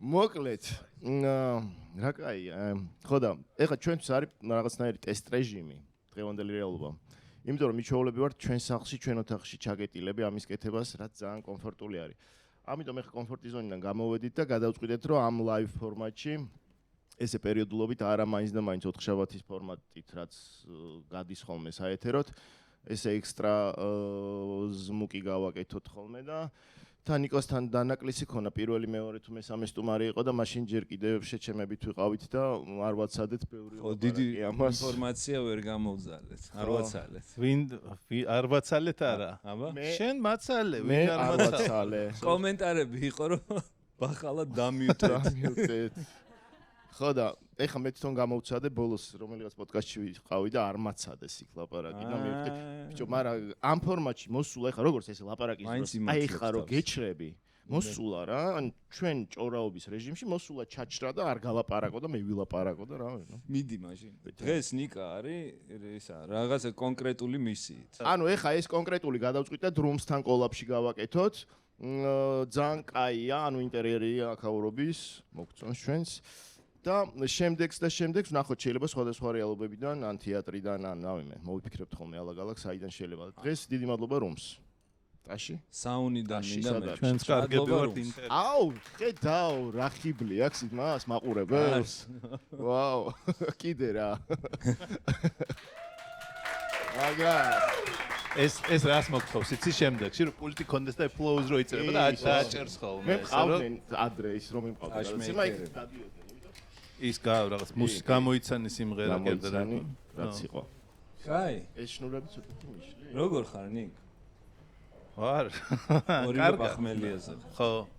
მოკლედ რა კაია ხო და ეხლა ჩვენთვის არის რაღაცნაირი ტესტ რეჟიმი დღევანდელი რეალობა იმიტომ რომ მიჩვეულები ვართ ჩვენ სახლში ჩვენ ოთახში ჩაგეტილები ამის კეთებას რაც ძალიან კომფორტული არის ამიტომ ეხლა კომფორტის ზონიდან გამოვედით და გადავწყვიტეთ რომ ამ ლაივ ფორმატში ესე პერიოდულობით არა მაინც და მაინც 4 შაბათის ფორმატით რაც გადის ხოლმე საეთეროთ ესე ექსტრა ზმუკი გავაკეთოთ ხოლმე და თან ნიკოსთან დანაკლისი ქონა პირველი მეორე თუ მესამე სტუმარი იყო და მაშინ ჯერ კიდევ შეჩემებით ვიყავით და არ ვაცადეთ ბევრი დიდი ინფორმაცია ვერ გამოვძალეთ არ ვაცალეთ ვინ არ ვაცალეთ არა შენ მაცალე ვინ არ ვაცალე კომენტარები იყო რომ ბახალა დამიუტეთ ხო და ეხლა მე თვითონ გამოვცადე ბოლოს რომელიღაც პოდკასტში ვიყავი და არ მაცადეს იქ ლაპარაკი და მივხვდი ბიჭო მაგრამ ამ ფორმატში მოსულა ეხლა როგორც ესე ლაპარაკის დროს აი ხა რო გეჩრები მოსულა რა ან ჩვენ ჭორაობის რეჟიმში მოსულა ჩაჩრა და არ გალაპარაკო და მე ვილაპარაკო და რა ვინო მიდი მაშინ დღეს ნიკა არის ისა რაღაცა კონკრეტული მისიით ანუ ეხლა ეს კონკრეტული გადავწყვიტეთ რუმსთან კოლაპში გავაკეთოთ ძალიან კაია ანუ ინტერიერია აქაურობის მოგწონს ჩვენს და შემდეგს ვნახოთ შეიძლება სხვადასხვა რეალობებიდან ან თეატრიდან ან რავიმე მოვიფიქრებთ ხოლმე ალაგ-ალაგ საიდან შეიძლება დღეს დიდი მადლობა რუმს ტაში საუნიდან მინდა მე ჩვენს კარგები ვართ ინტერვიუ აუ ხედავ რა ხიბლი აქვს იმას მაყურებელს ვაუ კიდე რა აგა ეს რას მოგთხოვს იცი შემდეგში რომ პულტი კონდეს და ფლოუს რო იწერება და აჭერს ხოლმე მე ყავდნენ ადრე ის რომ იმყავდა და იქ გადიოდნენ ის რაღაც მუსიკა გამოიცანი სიმღერა კიდე რაც იყო. კაი. ეს შნურები ცოტა მიშლი. როგორ ხარ ნიკ? ვარ. კარგი ბახმელიაზე. ხო.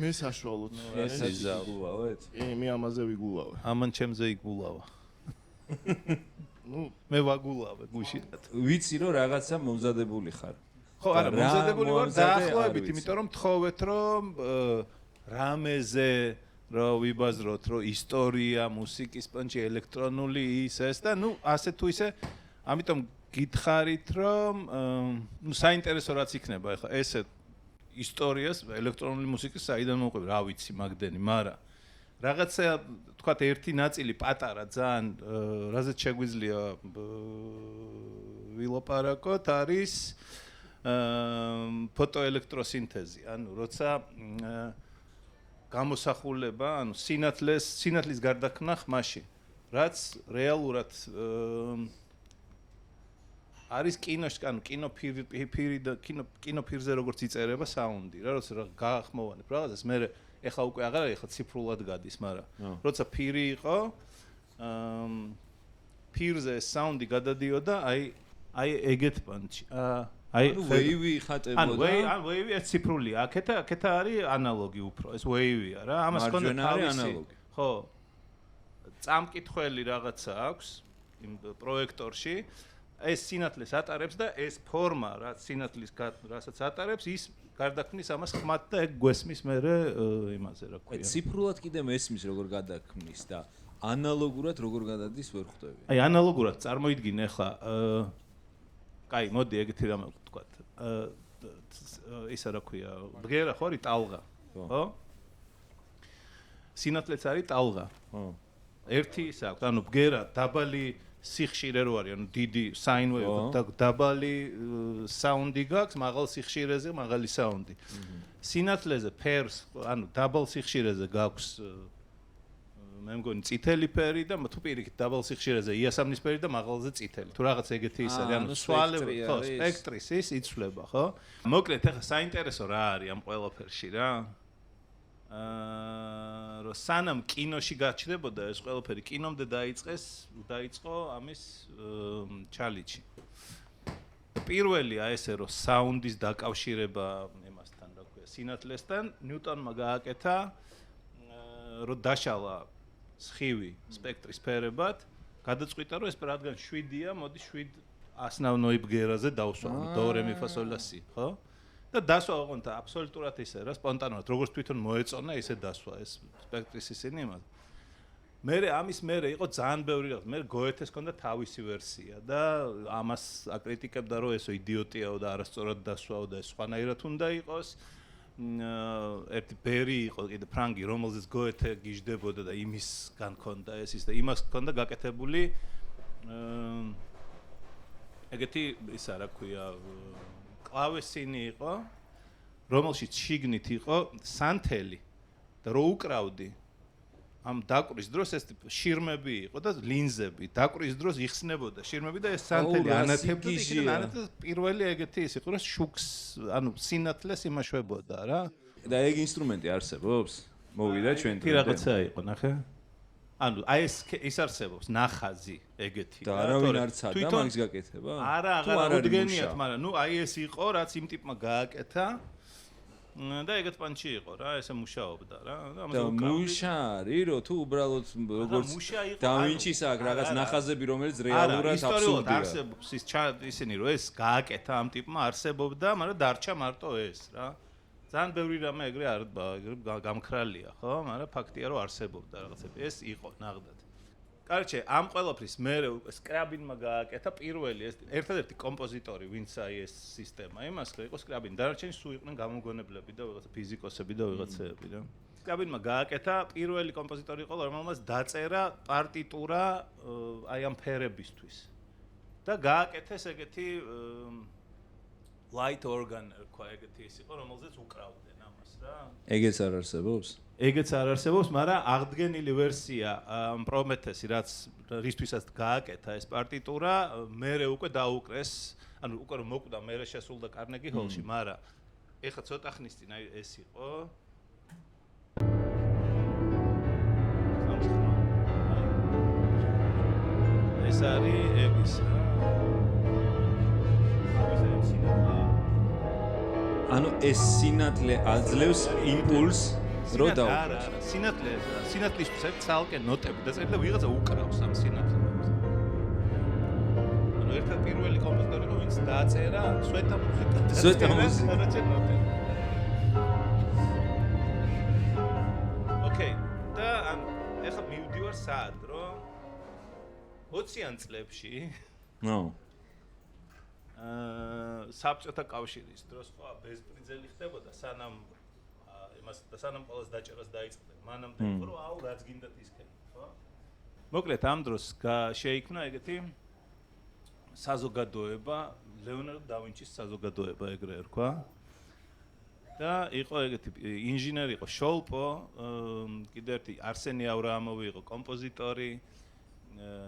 მე საშუალოდ. ეს იზავავეთ. მე ამაზე ვიგულავ. ამან ჩემზე იგულავა. ნუ მე ვაგულავე გუშინად. ვიცი რომ რაღაცა მომზადებული ხარ. ხო, არა, მომზადებული ვარ დაახლოებით, იმიტომ რომ თხოვეთ რომ რამეზე რო ვიბაზროთ რომ ისტორია, მუსიკის პონჩი, ელექტრონული ის და ნუ ასე თუ ისე, ამიტომ გითხარით რომ ნუ საინტერესო რაც იქნება ახლა ესე ისტორიას ელექტრონული მუსიკის საიდან მოყვება, რა ვიცი მაგდენი, მაგრამ რაღაცა თქვათ ერთი ნაწილი პატარა ძალიან რაზეც შეგვიძლია ვილაპარაკოთ არის ფოტოელექტროსინთეზი, ანუ როცა გამოსახულება, ანუ სინათლის გარდაქმნა ხმაში, რაც რეალურად არის კინოში, ანუ კინოფირზე როგორც იწერება საუნდი, რა როცა გაახმოვანებ რაღაცას, მე ეხლა უკვე აღარ არის, ეხლა ციფრულად გადის, მაგრამ როცა ფირი იყო, ფირზე საუნდი გადადიოდა, აი ეგეთ პანჩი. ანუ ვეივი ხატებოდა. ანუ ვეივი ეს ციფრულია. აქეთა არის ანალოგი უფრო. ეს ვეივია რა. ამას კონდა თავისი. ხო. წამკითხველი რაღაცა აქვს იმ პროექტორში. ეს სინათლეს ატარებს და ეს ფორმა, რაც სინათლის რასაც ატარებს, ის გარდაქმნის ამას ხმად და ეგ გვესმის მერე იმაზე რა ქვია. ციფრულად კიდე მესმის როგორ გადაქმნის და ანალოგურად როგორ გადადის ვერ ხვდები. აი ანალოგურად წარმოიდგინე ახლა კაი, მოდი ეგეთი რამე ვთქვათ. ისა რა ქვია, ბგერა ხო არის ტალღა, ხო? სინათლეც არის ტალღა. ხო. ერთი ის აქვს, ანუ ბგერა დაბალი სიხშირე რო არის, ანუ დიდი საინ ვეივი და დაბალი საუნდი გაქვს, მაღალ სიხშირეზე მაღალი საუნდი. სინათლეზე ფერს, ანუ დაბალ სიხშირეზე გაქვს მე მგონი წითელი ფერი და თუ პირიქით დაბალ სიხშირეზე იასამნის ფერი და მაღალზე წითელი. თუ რაღაც ეგეთი ის არის, ანუ სვალები, ხო, სპექტრის ის იცვლება, ხო? მოკლედ, ახლა საინტერესო რა არის ამ ყველაფერში რა? რომ სანამ კინოში გაჩნდებოდა ეს ყველაფერი, კინომდე დაიწყო ამის ჩალიჩი. პირველია ესე რომ საუნდის დაკავშირება იმასთან, რა ქვია, სინათლესთან, ნიუტონმა გააკეთა რომ დაშალა სხივი სპექტრის ფერებად, გადაწყვიტა რომ ეს რადგან 7-ია, მოდი 7 ასნავნოი ბგერაზე დავსვა, დო რე მი ფა სოლ ლა სი, ხო? და დასვა ოღონდ აბსოლუტურად ისე რა, სპონტანურად, როგორც თვითონ მოეწონა, ისე დასვა ეს სპექტრის ისინი იმას. ამის მერე იყო ძალიან ბევრი რაღაც, მე გოეთეს ჰქონდა თავისი ვერსია და ამას აკრიტიკებდა რომ ესო იდიოტიაო და არასწორად დასვაო და ეს სხვანაირად უნდა იყოს. ერთი ბერი იყო კიდე ფრანგი, რომელზეც გოეთე გიждდებოდა და იმისგან ქონდა ეს ის და იმას ქონდა გაკეთებული ეგეთი ისა რა ქვია კლავესინი იყო, რომელშიც შიგნით იყო სანთელი და რო უკრავდი ამ დაკვრის დროს ეს შირმები იყო და ლინზები დაკვრის დროს იხსნებოდა შირმები და ეს სანთელი ანათებდა და პირველი ეგეთი ის იყო რომ შუქს ანუ სინათლეს იმაშვებოდა რა და ეგ ინსტრუმენტი არსებობს მოვიდა ჩვენ თუ რაღაცა იყო ნახე ანუ აი ეს არსებობს ნახაზი ეგეთი და არავინ არ ცადა მაგის გაკეთება არა აღარ უდგენიათ მაგრამ ნუ აი ეს იყო რაც იმ ტიპმა გააკეთა და ეგეთ პანჩი იყო რა ესე მუშაობდა რა და მუშა არის რო თუ უბრალოდ როგორც დავინჩის აქ რაღაც ნახაზები რომელიც რეალურად აბსურდია არსებობს ისინი რომ ეს გააკეთა ამ ტიპმა არსებობდა მაგრამ დარჩა მარტო ეს რა ძალიან ბევრი რამე ეგრე არ გამქრალია ხო მაგრამ ფაქტია რომ არსებობდა რაღაცები ეს იყო ნაღდად კარჩე ამ ყველაფრის მე სკრაბინმა გააკეთა პირველი ეს ერთადერთი კომპოზიტორი ვინც აი ეს სისტემა იმას ხო იყო სკრაბინი დანარჩენი სულ იყვნენ გამომგონებლები და ვიღაცა ფიზიკოსები და ვიღაცები რა სკრაბინმა გააკეთა პირველი კომპოზიტორი იყო რომელმაც დაწერა პარტიტურა აი ამ ფერებისთვის და გააკეთეს ეგეთი light organ რქვა ეგეთი ის იყო რომელზეც უკრავდნენ ამას რა ეგეც არ არსებობს ეგეც არ არსებობს, მაგრამ აღდგენილი ვერსია პრომეთესი, რაც რისთვისაც გააკეთა ეს პარტიტურა, მერე უკვე დაუკრეს, ანუ უკვე რომ მოკვდა მერე შესულდა კარნეგი ჰოლში, მაგრამ ეხლა ცოტა ხნის წინ აი ეს იყო. ეს არის ეგის რა. ანუ ეს სინათლე აძლევს იმპულსს რო დაუკრას. სინათლისთვის ერთ ცალკე ნოტები დაწერილი და ვიღაცა უკრავს ამ სინათლეს. ანუ ერთად პირველი კომპოზიტორი იყო, ვინც დაწერა სვეტა მუსიკა. სვეტა მუსიკა. ოკეი. და ეხლა მივდივარ სად, რომ 20-იან წლებში ნო. საბჭოთა კავშირის დროს ხო ბეზპრიძელი ხდებოდა სანამ და სანამ ყოველს დაჭერას დაიწყდნენ. მანამდე იყო რომ აუ რაც გინდათ ისქენი, ხო? მოკლედ ამ დროს შეიქმნა ეგეთი საზოგადოება, ლეონარდო და ვინჩის საზოგადოება ეგრე ერქვა. და იყო ეგეთი ინჟინერი იყო შოლპო, კიდევ ერთი არსენი ავრაამოვი იყო კომპოზიტორი,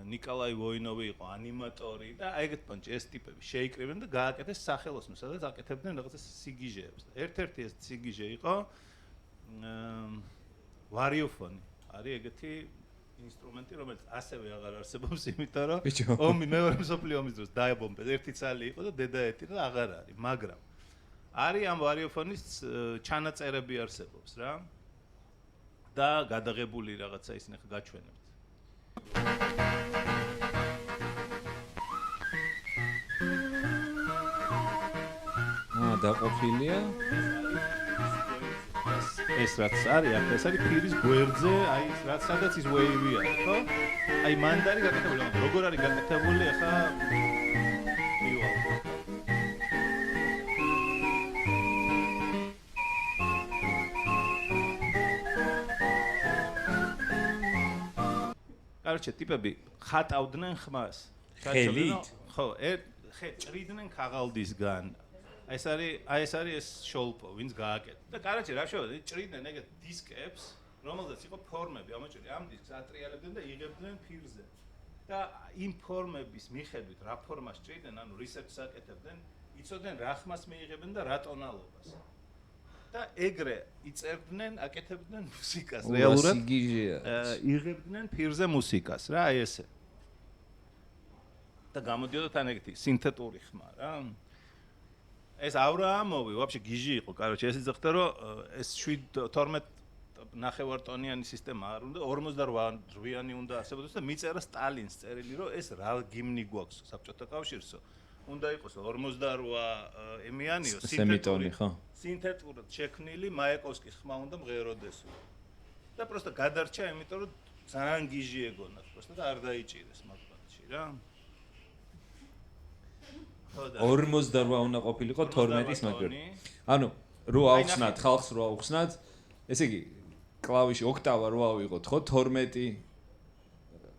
ნიკოლაი ვოინოვი იყო ანიმატორი და ეგეთ პონჩი ეს ტიპები შეიკრიბნენ და გააკეთეს სახელოსნო, სადაც აკეთებდნენ რაღაცა სიგიჟეებს. ერთ-ერთი ეს სიგიჟე იყო ვარიოფონი არის ეგეთი ინსტრუმენტი რომელიც ასევე აღარ არსებობს იმიტომ რომ მეორე მსოფლიო ომის დროს დაებომბეს ერთი ცალი იყო და დედაეთი და აღარ არის მაგრამ არის ამ ვარიოფონის ჩანაწერები არსებობს რა და გადაღებული რაღაცა ისინი ხა გაჩვენებთ დაყოფილია ეს რაც არის აქ ეს არის ფირის გვერდზე აი რაც სადაც ის ვეივია ხო აი მანდარი გაკეთებული როგორ არის გაკეთებული ახლა მივალ კარჩე ტიპები ხატავდნენ ხმას ხელით ხო ჭრიდნენ ქაღალდისგან ეს არის ეს შოლპო, ვინც გააკეთა. და კარაჩე რა შევედი, ჭრიდნენ ეგეთ დისკებს, რომელზეც იყო ფორმები, ამოჭრილი ამ დისკს ატრიალებდნენ და იღებდნენ ფირზე. და იმ ფორმების მიხედვით რა ფორმას ჭრიდნენ, ანუ რისერჩს აკეთებდნენ, იცოდნენ რა ხმას მიიღებენ და რა ტონალობას. და ეგრე იწერდნენ, აკეთებდნენ მუსიკას, რეალურად. იღებდნენ ფირზე მუსიკას, რა, აი ესე. და გამოდიოდა თან ეგეთი სინთეტური ხმა, რა. ეს ავრაამოვი ვაფშე გიჟი იყო, კაროჩე ეს იცახდა რომ ეს 12 ნახევარტონიანი სისტემა არ უნდა 48-იანი უნდა არსებობდეს და მიწერა სტალინს წერილი რომ ეს რა გიმნი გვაქვს საბჭოთა კავშირსო. უნდა იყოს 48 ემიანიო სემიტონი ხო? სინთეტურად შექმნილი მაეკოვსკის ხმა უნდა მღეროდესო. და პროსტა გადარჩა, იმიტომ რომ ძალიან გიჟი ეგონათ, პროსტა და არ დაიჭირეს მაგბატში რა. 48 უნდა ყოფილიყო 12-ის მაგბატი. ანუ რო ავხსნათ, ხალხს რო ავხსნათ, ესე იგი კლავიში ოქტავა რო ავიღოთ, ხო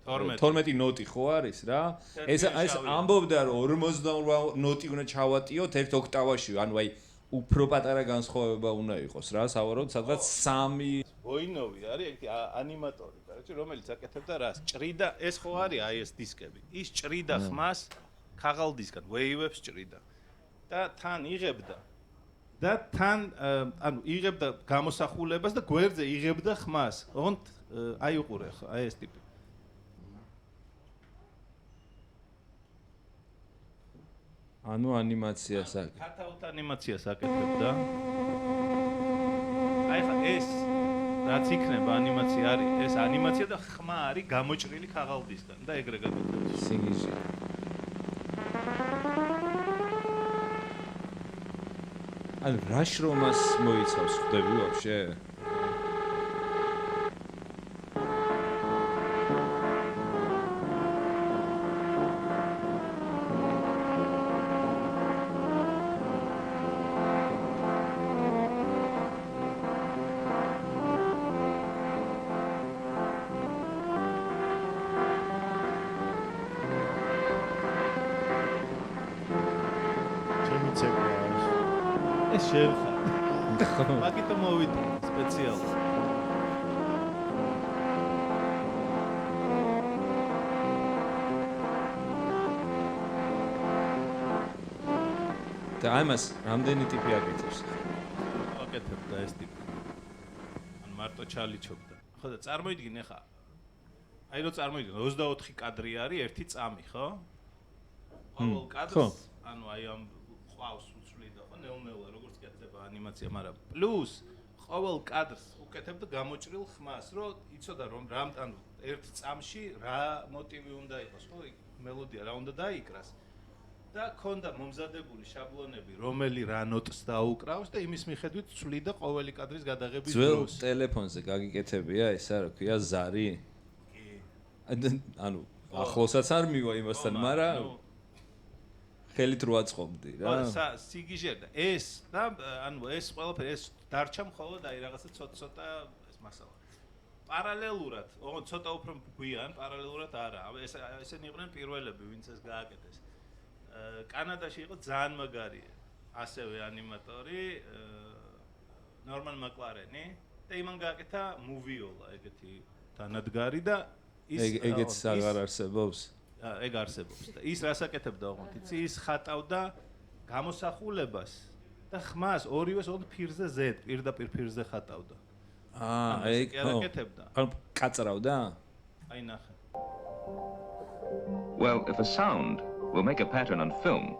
12 ნოტი ხო არის რა? ეს ამბობდა რომ 48 ნოტი უნდა ჩავატიოთ ერთ ოქტავაში, ანუ აი უფრო პატარა განსხვავება უნდა იყოს რა, სავარაუდოდ სადღაც 3 ვოინოვი არის ეგეთი ანიმატორი, კაროჩე, რომელიც აკეთებდა რას? ჭრიდა, ეს ხო არის აი ეს დისკები. ის ჭრიდა ხმას ქაღალდისგან, ვეივებს ჭრიდა. და თან იღებდა და თან ანუ იღებდა გამოსახულებას და გვერდზე იღებდა ხმას. ოღონდ აი უყურე ხო, აი ეს ტიპი. ანუ ანიმაციას აკეთებდა. ქართულად ანიმაციას აკეთებდა. აი ხა ეს რაც იქნება ანიმაცია არის, ეს ანიმაცია და ხმა არის გამოჭრილი ქაღალდისგან და ეგრე გაკეთებს. სიგიჟე. ანუ რა შრომას მოიცავს ხდები ვაფშე? ეს შევხარ. მაგითო მოვიდა სპეციალურად. და ამას რამდენი ტიპი აკეთებს? აკეთებდა ეს ტიპი. ან მარტო ჩალიჩობდა. ხო და წარმოიდგინე ხა. აი რო წარმოიდგინე 24 კადრი არის ერთი წამი, ხო? ყოველ კადრს, ანუ აი ამ ყავს უცვლიდა ხო ნელ-ნელა როგორც კეთდება ანიმაცია, მაგრამ პლუს ყოველ კადრს უკეთებდა გამოჭრილ ხმას, რომ იცოდა რომ ანუ ერთ წამში რა მოტივი უნდა იყოს, ხო? მელოდია რა უნდა დაიკრას. და ქონდა მომზადებული შაბლონები, რომელი რა ნოტს დაუკრავს და იმის მიხედვით ცვლიდა ყოველი კადრის გადაღების დროს. ძველ ტელეფონზე გაგიკეთებია ესა, რა ქვია, ზარი? კი. ანუ ახლოსაც არ მივა იმასთან, მაგრამ ხელით რო აწყობდი რა. სიგიჟე და ეს და ანუ ეს ყველაფერი ეს დარჩა მხოლოდ აი რაღაცა ცოტა ეს მასალა. პარალელურად, ოღონდ ცოტა უფრო გვიან, პარალელურად არა. ესენი იყვნენ პირველები, ვინც ეს გააკეთეს. კანადაში იყო ძალიან მაგარი ასევე ანიმატორი ნორმან მაკლარენი და იმან გააკეთა მუვიოლა ეგეთი დანადგარი და ის ეგეც აღარ არსებობს. ეგ არსებობს და ის რას აკეთებდა ოღონდ იცი ის ხატავდა გამოსახულებას და ხმას ორივეს ოღონდ ფირზე ზედ პირდაპირ ფირზე ხატავდა. ეგ აკეთებდა. ანუ კაწრავდა? აი ნახე. Well, if a sound will make a pattern on film,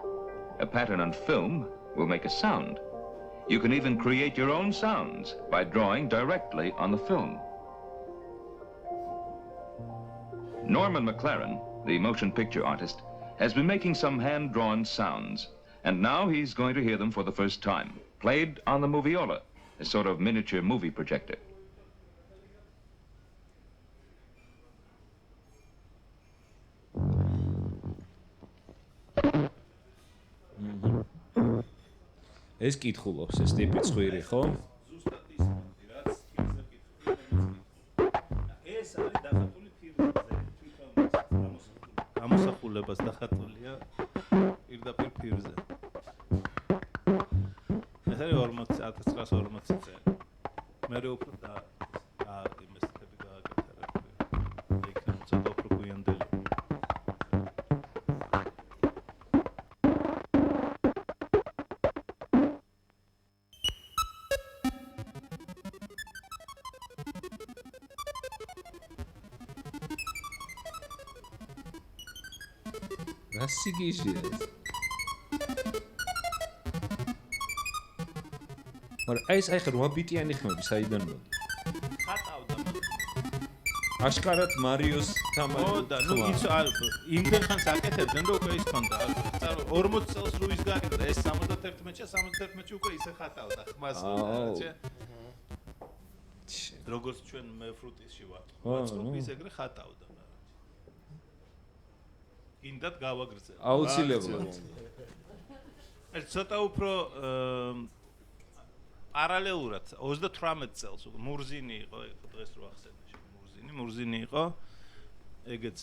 a pattern on film will make a sound. You can even create your own sounds by drawing directly on the film. Norman McLaren, the motion picture artist, has been making some hand-drawn sounds, and now he's going to hear them for the first time, played on the Moviola, a sort of miniature movie projector. ეს კითხულობს ეს ტიპი ცხვირი, ხო? ზუსტად ის მოდი, რაც ფირზე კითხული. ეს არის დახატული ფირზე, თვითონ გამოსახულებას დახატულია პირდაპირ ფირზე. ეს არის 1940 წელი. მე უფრო და იმესები გააკეთა რა ქვია. იქნება ცოტა უფრო გვიანდელი. რა სიგიჟეა ეს? მაგრამ ეს აი ხა 8 ბიტიანი ხმები საიდან მოდი? ხატავდა. აშკარად მარიოს თამარი. ო და ნუ იცი იმდენ ხანს აკეთებდნენ რომ უკვე ის ქონდა. 40 წელს რო ის გააკეთა ეს 71-ში 71-ში უკვე ისე ხატავდა ხმას რა. როგორც ჩვენ მეფრუტისში ვარ. მაწყობის ეგრე ხატავდა. ინდათ გავაგრძელე. აუცილებლად. ეს ცოტა უფრო პარალელურად 38 წელს მურზინი იყო, დღეს რო ახსენე მურზინი იყო, ეგეც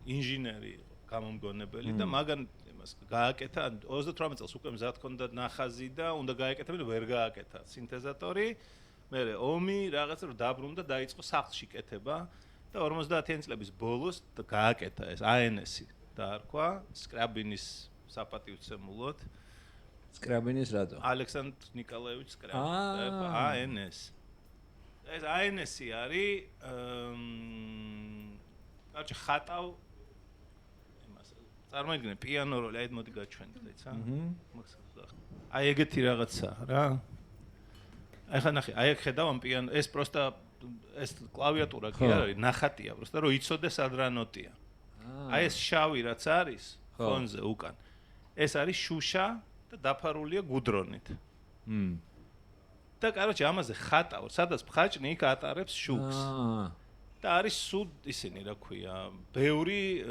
ინჟინერი იყო, გამომგონებელი და მაგან იმას გააკეთა 38 წელს უკვე მზად ჰქონდა ნახაზი და უნდა გააკეთებინა, ვერ გააკეთა სინთეზატორი. მერე ომი რაღაცა რომ დაბრუნდა, დაიწყო სახლში კეთება და 50-იანი წლების ბოლოს გააკეთა ეს ANS-ი დაარქვა სკრაბინის საპატივცემულოდ. სკრაბინის რატო? ალექსანდრ ნიკოლაევიჩ სკრაბინი, ANS. ეს ANS-ი არის კარჩი ხატავ იმას წარმოიდგინე პიანო როლი, აი მოდი გაჩვენდეთ, იცი? აი ეგეთი რაღაცა რა. აი ხა ნახე, აი აქ ხედავ ამ პიანო, ეს პროსტა ეს კლავიატურა კი არ არის, ნახატია პროსტა, რომ იცოდე სად რა ნოტია. აი ეს შავი რაც არის ფონზე უკან. ეს არის შუშა და დაფარულია გუდრონით. და კაროჩე ამაზე ხატავ, სადაც მხაჭნი იქ ატარებს შუქს. და არის სულ ისინი რა ქვია, ბევრი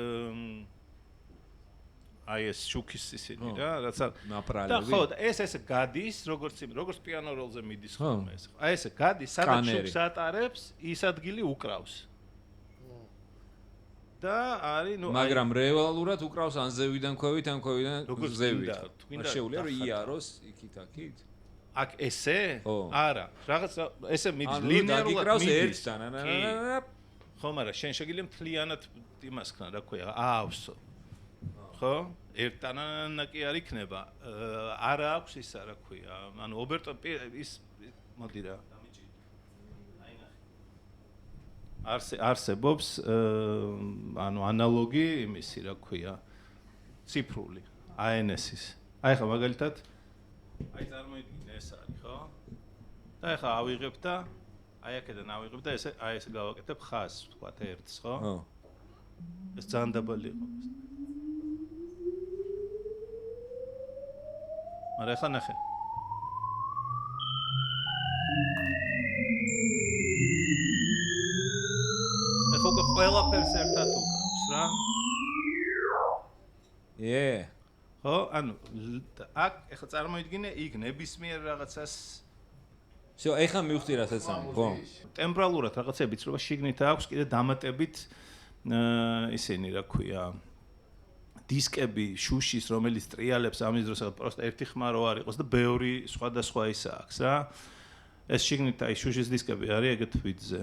აი ეს შუქის ისინი რა, რაც ნაპრალები. და ხო, ეს გადის, როგორც პიანო როლზე მიდის ხოლმე ეს. აი ესე გადის, სადაც შუქს ატარებს, ის ადგილი უკრავს. და არის ნუ მაგრამ რეალურად უკრავს ან ზევიდან ქვევით, ან ქვევიდან ზევით. შეუძლია რომ იაროს იქით-აქით. აქ ესე? არა, რაღაც ესე მიდის ლინიარულად მიდის. ხო, მაგრამ შენ შეგიძლია მთლიანად იმას ქნა, რა ქვია, აავსო. ხო? ერთანანა კი არ იქნება. არა აქვს ისა, რა ქვია. ანუ ობერტო ის მოდი რა. არსებობს ანუ ანალოგი იმისი, რა ქვია, ციფრული ANS-ის. აი ხა მაგალითად აი წარმოიდგინე ეს არის, ხო? და ეხა ავიღებ და აი აქედან ავიღებ და ესე აი ესე გავაკეთებ ხაზს, ვთქვათ ერთს, ხო? ხო. ეს ძალიან დაბალი იყო. მაგრამ ეხა ნახე. ეხა უკვე ყველაფერს ერთად უკრავს რა. ხო, ანუ აქ ეხა წარმოიდგინე იქ ნებისმიერ რაღაცას всё, ეხა მივხვდი რასაც ამბობ, ხო? ტემპორალურად რაღაცებიც როა შიგნით აქვს კიდე დამატებით ისინი, რა ქვია, დისკები შუშის, რომელიც ტრიალებს ამის დროს პროსტა ერთი ხმა რო არ იყოს და ბევრი სხვადასხვა ისა აქვს რა. ეს შიგნით აი შუშის დისკები არის ეგეთ ვიდზე.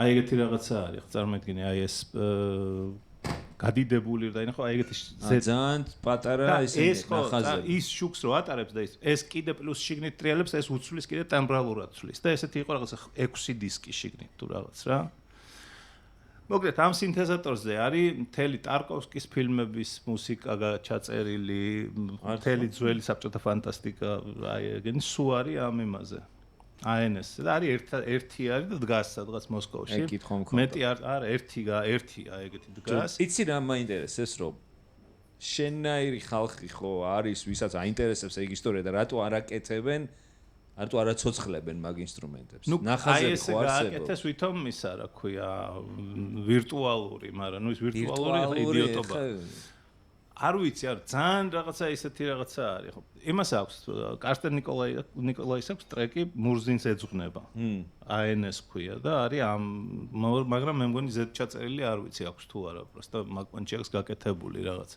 აი ეგეთი რაღაცა არის, წარმოიდგინე აი ეს გადიდებული და ხო აი ეგეთი ძალიან პატარა ისინი ნახაზი. ის შუქს რო ატარებს და ეს კიდე პლუს შიგნით ტრიალებს, ეს უცვლის კიდე ტემპორალურად ცვლის და ესეთი იყო რაღაცა 6 დისკი შიგნით თუ რაღაც რა. მოკლედ ამ სინთეზატორზე არის მთელი ტარკოვსკის ფილმების მუსიკა ჩაწერილი, მთელი ძველი საბჭოთა ფანტასტიკა, აი ეგენი სულ არის ამ იმაზე. ANS და არის ერთი არის და დგას სადღაც მოსკოვში. მეტი არა ერთია ეგეთი დგას. იცი რა მაინტერესებს რომ შენაირი ხალხი ხო არის ვისაც აინტერესებს ეგ ისტორია და რატო არ აკეთებენ, რატო არ აცოცხლებენ მაგ ინსტრუმენტებს. ნახაზები ხო არსებობს. გააკეთეს ვითომ ისა რა ქვია ვირტუალური, მაგრამ ნუ ის ვირტუალური იდიოტობა. არ ვიცი, არ ძალიან რაღაცა ისეთი რაღაცა არის, ხო. იმას აქვს კარსტენ ნიკოლაის აქვს ტრეკი მურზინს ეძღვნება. ANS ქვია და არის ამ მაგრამ მე მგონი ზედ ჩაწერილი არ ვიცი აქვს თუ არა, პროსტა მაგპანჩი აქვს გაკეთებული რაღაც.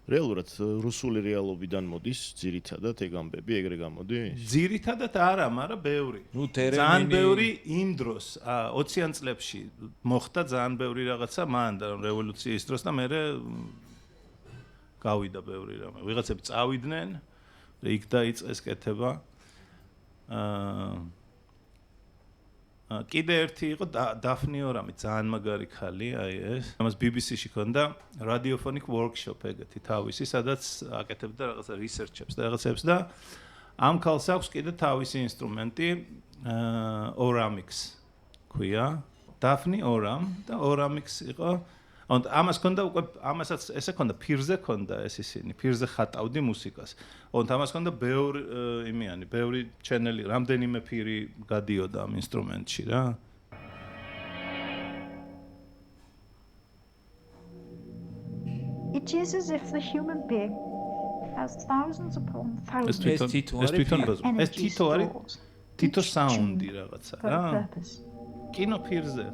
რეალურად რუსული რეალობიდან მოდის ძირითადად ეგ ამბები, ეგრე გამოდის? ძირითადად არა, მაგრამ ბევრი. ძალიან ბევრი იმ დროს 20-იან წლებში მოხდა ძალიან ბევრი რაღაცა მან და რევოლუციის დროს და მერე გავიდა ბევრი რამე. ვიღაცები წავიდნენ და იქ დაიწყეს კეთება. კიდე ერთი იყო დაფნი ორამი, ძალიან მაგარი ხალი, აი ეს. ამას BBC-ში ქონდა radiophonic workshop ეგეთი თავისი, სადაც აკეთებდა რაღაცა research-ებს და რაღაცებს და ამ ხალხს აქვს კიდე თავისი ინსტრუმენტი Oramix ქვია. დაფნი ორამ და Oramix იყო. ანუ ამას ქონდა უკვე ამასაც ესე ქონდა ფირზე ქონდა ეს ისინი, ფირზე ხატავდი მუსიკას. ანუ ამას ქონდა ბევრი იმიანი, ბევრი ჩენელი, რამდენიმე ფირი გადიოდა ამ ინსტრუმენტში რა. It is as if the human being has thousands upon ეს thousands თვითონ ბაზო. ეს energy თითო არის stores, თითო each საუნდი tuned რაღაცა for a რა. purpose. კინოფილმზე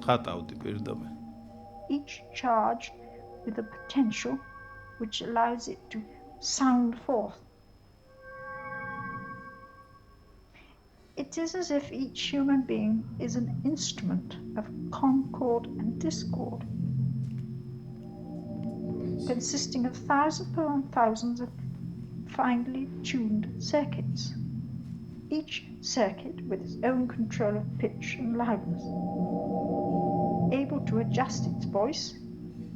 ხატავდი პირდაპირ. Each charged with a potential which allows it to sound forth. It is as if each human being is an instrument of concord and discord, consisting of thousands upon thousands of finely tuned circuits, each circuit with its own control of pitch and loudness, able to adjust its voice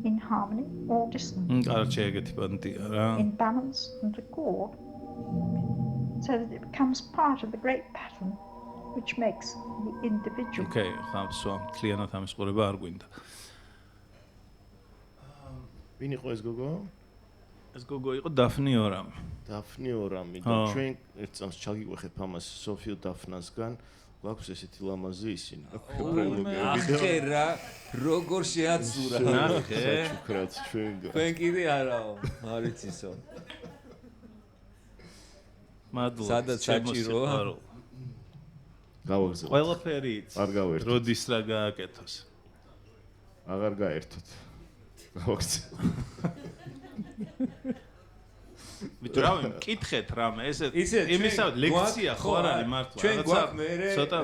in harmony or dissonance, კარჩე ეგეთი პანტია რა. in balance and accord, so that it becomes part of the great pattern which makes the individual. ოკეი, ხამსვა, კლიენტად ამის ყურება არ გვინდა. ვინ იყო ეს გოგო? ეს გოგო იყო დაფნი ორამი. დაფნი ორამი და ჩვენ ერთ წამს ჩაგიყვეხეთ ამას სოფიო დაფნასგან. გვაქვს ესეთი ლამაზი ისინი. ახე რა, როგორ შეაცურა. ნახე. საჩუქრად ჩვენგან. თქვენ კიდე არაო, არ იცისო. მადლობა. სადაც საჭიროა? გავაგზავნოთ. ყველაფერი იცი. არ გავერთოთ. როდის რა გააკეთოს. აღარ გაერთოთ. გავაგზავნოთ. ბიჭო, რავი, მკითხეთ რამე, ესე ისე იმისა ლექცია ხო არ არის მართლა. ჩვენ გვაქვს მე ცოტა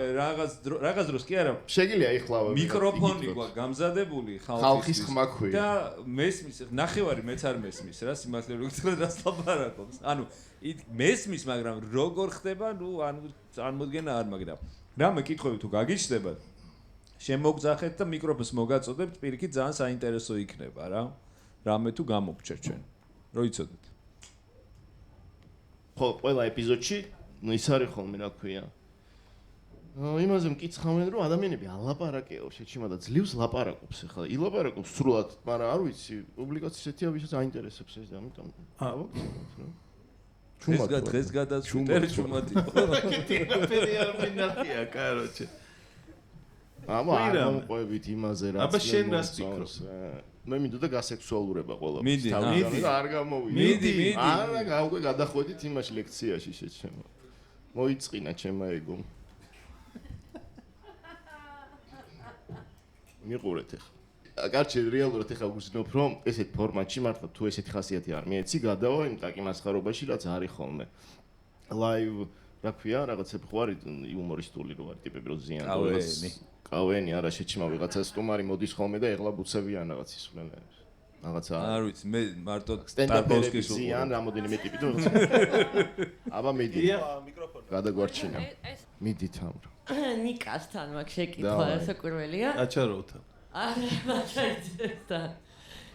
რაღაც დროს კი არა შეგიძლია იხლავე. მიკროფონი გვაქვს გამზადებული ხალხის ხმა ქვია. და მესმის ნახევარი მეც არ მესმის რა სიმართლე რო გითხრა და ლაპარაკობს. ანუ მესმის, მაგრამ როგორ ხდება, ნუ ანუ წარმოდგენა არ მაგდა. რამე კითხვები თუ გაგიჩნდებათ, შემოგძახეთ და მიკროფონს მოგაწოდებთ, პირიქით ძალიან საინტერესო იქნება რა. რამე თუ გამოგჩერ ჩვენ. რო იცოდეთ. ხო, ყველა ეპიზოდში ის არის ხოლმე რა ქვია. იმაზე მკითხავენ რომ ადამიანები ალაპარაკეო შეჩიმა და ძლივს ლაპარაკობს ახლა. ილაპარაკობს სრულად, მაგრამ არ ვიცი, პუბლიკაციის ესეთია, ვისაც აინტერესებს ეს და ამიტომ დღეს გადაწყვეტე ჩუმად იყო. ტიპები არ მინახია, კაროჩე. აბა არ მომყვებით იმაზე რა. აბა შენ რას ფიქრობ? მე მინდოდა გასექსუალურება ყველაფერს. მიდი, არ გამოვიდა. მიდი. არა, უკვე გადახვედით იმაში ლექციაში შეჩემა. მოიწყინა ჩემმა ეგომ. მიყურეთ ახლა. კარჩე რეალურად ახლა ვგრძნობ რომ ესეთ ფორმატში მართლა თუ ესეთი ხასიათი არ მიეცი გადავა იმ ტაკი მასხარობაში რაც არის ხოლმე. ლაივ რა ქვია, რაღაცები ხო არის იუმორისტული რო არის ტიპები რო ზიან კავენი არა შეჩიმა ვიღაცა სტუმარი მოდის ხოლმე და ეხლა ბუცებიან რაღაც ისვლენ რაღაცა არ ვიცი მე მარტო სტენდაპერების ზიან რამოდენიმე ტიპი თუ აბა მიდი მიკროფონი გადაგვარჩინა მიდით ამრო ნიკასთან მაგ შეკითხვა საკურველია აჩაროვთან არა მაჩაიცდა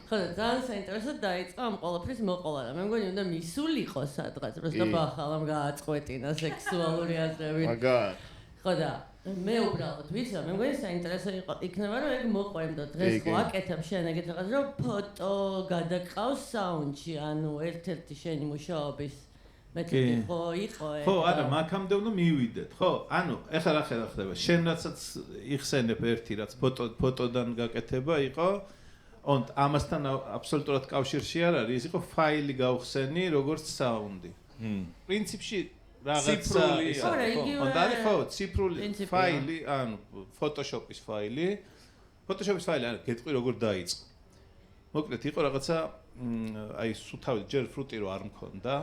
ხო და ძალიან საინტერესო დაიწყო ამ ყოლაფრის მოყოლა და მე მგონი უნდა მისულიყო სადღაც просто ბახალამ გააწყვეტინა სექსუალური აზრები მაგარ ხო და მე უბრალოდ ვიცი მე მგონი საინტერესო იქნება რომ ეგ მოყვემდო დღეს ხო აკეთებ შენ ეგეთ რაღაც რომ ფოტო გადაგყავს საუნდში ანუ ერთ-ერთი შენი მუშაობის მეთოდი ხო იყო ეგ ხო არა მაგამდე უნდა მივიდეთ ხო ანუ ეხლა რა ხდება შენ რაცაც იხსენებ ერთი რაც ფოტოდან გაკეთება იყო ონტ ამასთან აბსოლუტურად კავშირში არ არის ის იყო ფაილი გავხსენი როგორც საუნდი პრინციპში რაღაცა ონტ არის ხო ციფრული ფაილი ანუ ფოტოშოპის ფაილი არა გეტყვი როგორ დაიწყო მოკლედ იყო რაღაცა აი სუთავი ჯერ ფრუტი რო არ მქონდა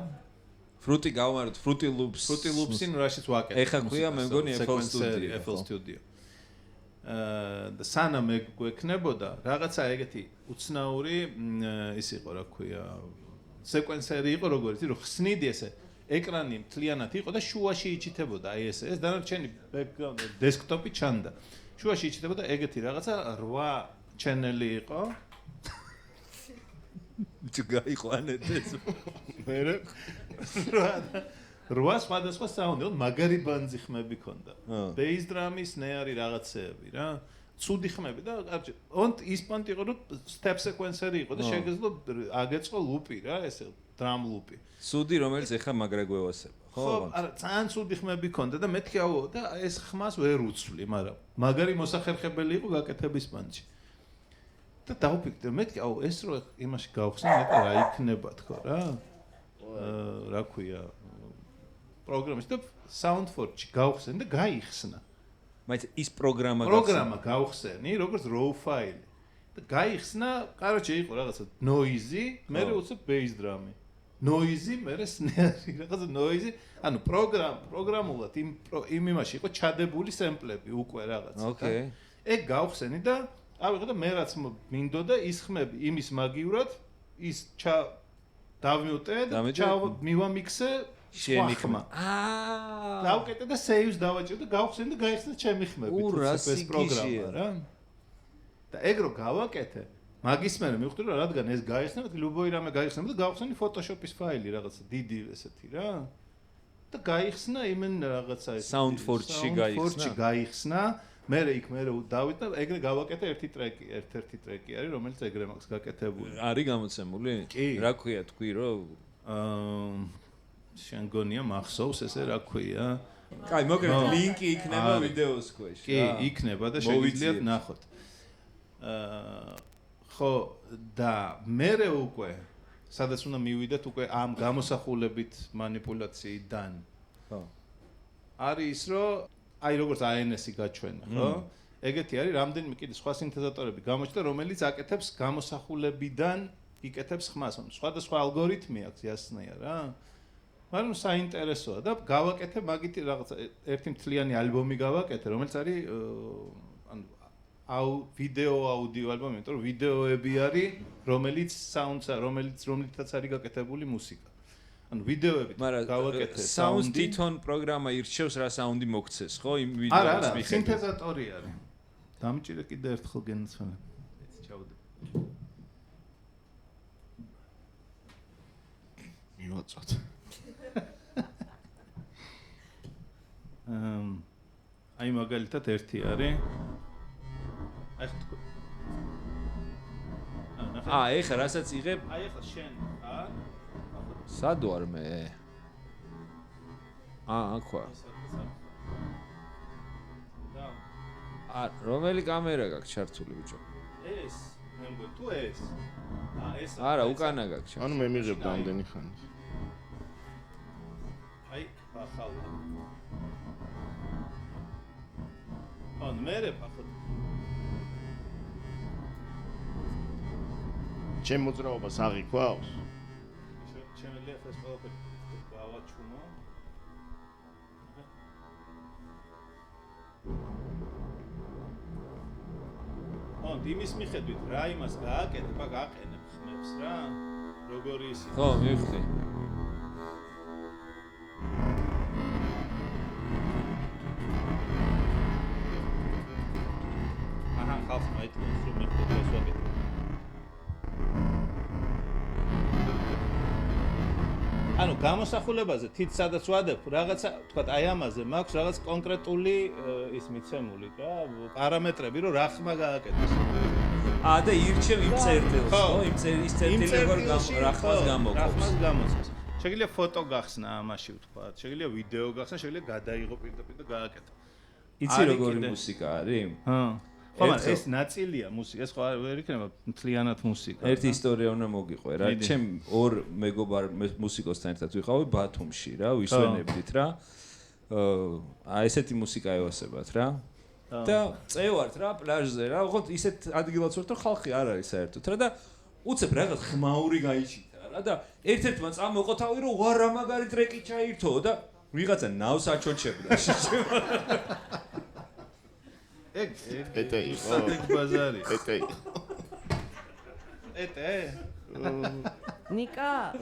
ფრუტი გავმართ ფრუტი ლუპსინ რაშიც ვაკეთებ ეხა ქვია მე მგონი FL Studio და სანამ ეგ გვექნებოდა რაღაცა ეგეთი უცნაური ის იყო რა ქვია სეკვენსერი იყო როგორიც რომ ხსნიდი ესე ეკრანი მთლიანად იყო და შუაში იჩითებოდა აი ეს დანარჩენი ბექგრაუნდი დესკტოპი ჩანდა შუაში იჩითებოდა ეგეთი რაღაცა 8 ჩენელი იყო თუ გაიყვანეთ მე 8 სხვადასხვა საუნდი, მაგარი ბანძი ხმები ქონდა. ბეის დრამის ნეარი რაღაცეები რა. ცუდი ხმები და კარგი. ონტ ის პონტი იყო რომ სტეპ სეკვენსერი იყო და შეგეძლო აგეწყო ლუპი რა, ესე დრამ ლუპი. ცუდი რომელიც ეხა მაგრა გვევასება, ხო? ხო, არა, ძალიან ცუდი ხმები ქონდა და მეთქი აუ და ეს ხმას ვერ უცვლი, მაგრამ მაგარი მოსახერხებელი იყო გაკეთების პანჩი. და დავფიქრე, მეთქი აუ ეს რო იმაში გავხსნა, მეტი რა იქნება თქო რა. რა ქვია პროგრამის და SoundForge გავხსენ და გაიხსნა. მაინც ის პროგრამა გავხსენი, როგორც raw file. და გაიხსნა, короче, იყო რაღაცა noisy, მე უცებ bass drum-ი. Noisy, მე snare-ი, რაღაცა noisy. ანუ პროგრამულად იმ იმაში იყო ჩადებული სემპლები უკვე რაღაცა. ოკეი. ეგ გავხსენი და ავიღე და მე რაც მინდოდა ისხმები იმის მაგივრად ის დავმიუტე და მივამიქსე შენი ხმა. დავკეტე და save-ს დავაჭირე და გავხსენი და გაიხსნა ჩემი ხმები ეს პროგრამა რა. და ეგ რო გავაკეთე მაგის მერე მივხვდი რომ რადგან ეს გაიხსნა და ლუბოი რამე გაიხსნა და გავხსენი Photoshop-ის ფაილი რაღაცა დიდი ესეთი რა. და გაიხსნა იმენ რაღაცა ეს SoundForge-ში გაიხსნა. მე დავით და ეგრე გავაკეთე ერთი ტრეკი არის რომელიც ეგრე მაქვს გაკეთებული. არის გამოცემული? რა ქვია თქვი რომ შენ გონია მახსოვს ესე რა ქვია? კაი, მოგეთ ლინკი იქნება ვიდეოს ქვეშ. კი, იქნება და შეგიძლიათ ნახოთ. ხო და მე უკვე სადაც უნდა მივიდეთ უკვე ამ გამოსახულებით манипуляციიდან. ხო. არის ის რომ აი როგორც ANS-ი გაჩვენა, ხო? ეგეთი არის რამდენიმე კიდე სხვა სინთეზატორები გამოჩნდა, რომელიც აკეთებს გამოსახულებიდან იკეთებს ხმას. სხვადასხვა ალგორითმი აქვს იასნია რა. მაგრამ საინტერესოა და გავაკეთე მაგითი რაღაცა ერთი მთლიანი ალბომი გავაკეთე, რომელიც არის ანუ ვიდეო აუდიო ალბომი, იმიტომ რომ ვიდეოები არის, რომელიც საუნდსა, რომლითაც არის გაკეთებული მუსიკა. ანუ ვიდეოებით გავაკეთე საუნდს თვითონ პროგრამა ირჩევს რა საუნდი მოგცეს, ხო? იმ ვიდეოს მიხედვით. არა, სინთეზატორი არის. დამჭირე კიდე ერთხელ გენაცვალე. ეცი ჩავდე. მივაწოთ. აი მაგალითად ერთი არის. აი ხო. ეხლა რასაც იღებ? აი ეხლა შენ ხარ? სად ვარ მე? აქვე. რომელი კამერა გაქვს ჩართული ბიჭო? ეს, მე მგონი თუ ეს. ეს. არა, უკანა გაქვს. ანუ მე მიღებ რამდენი ხანი. აი, ახლა. ან მერე ახლა. ჩემ მოძრაობას აღიქვავს? შემიძლია ეს ყველაფერი გავაჩვენო. ან იმის მიხედვით რა იმას გააკეთებ, გააყენებ ხმებს რა. როგორი ის ხო, მივხვდი. აჰა, ხალხს მაიტყობს რომ მე ეს ვაკეთებ. ანუ გამოსახულებაზე თით სადაც ვადებ რაღაცა თქვა აი ამაზე მაქვს რაღაც კონკრეტული ის მიცემული რა პარამეტრები რომ რა ხმა გააკეთოს. და ირჩევ იმ წერტილს, ხო? იმ ის წერტილი როგორ რა ხმას გამოყობს. რა ხმას გამოწევს. შეგიძლია ფოტო გახსნა ამაში ვთქვა, შეგიძლია ვიდეო გახსნა, შეგიძლია გადაიღო პირდაპირ და გააკეთო. იცი როგორი მუსიკა არის? ხო, მაგრამ ეს ნაწილია მუსიკა, ეს ხო ვერ იქნება მთლიანად მუსიკა. ერთი ისტორია უნდა მოგიყვე რა. ჩემ ორ მეგობარ მუსიკოსთან ერთად ვიყავი ბათუმში რა, ვისვენებდით რა. ესეთი მუსიკა ევასებათ რა. და წევართ რა პლაჟზე რა, ოღონდ ისეთ ადგილას ვართ რომ ხალხი არ არის საერთოდ რა და უცებ რაღაც ხმაური გაიჩიტა რა და ერთ-ერთმა წამოყო თავი რომ ვარ რა მაგარი ტრეკი ჩაირთო და ვიღაცა ნავს აჩოჩებდა. ეტე იყო. ეგ ბაზარი. ეტე იყო. ეტე? ნიკა,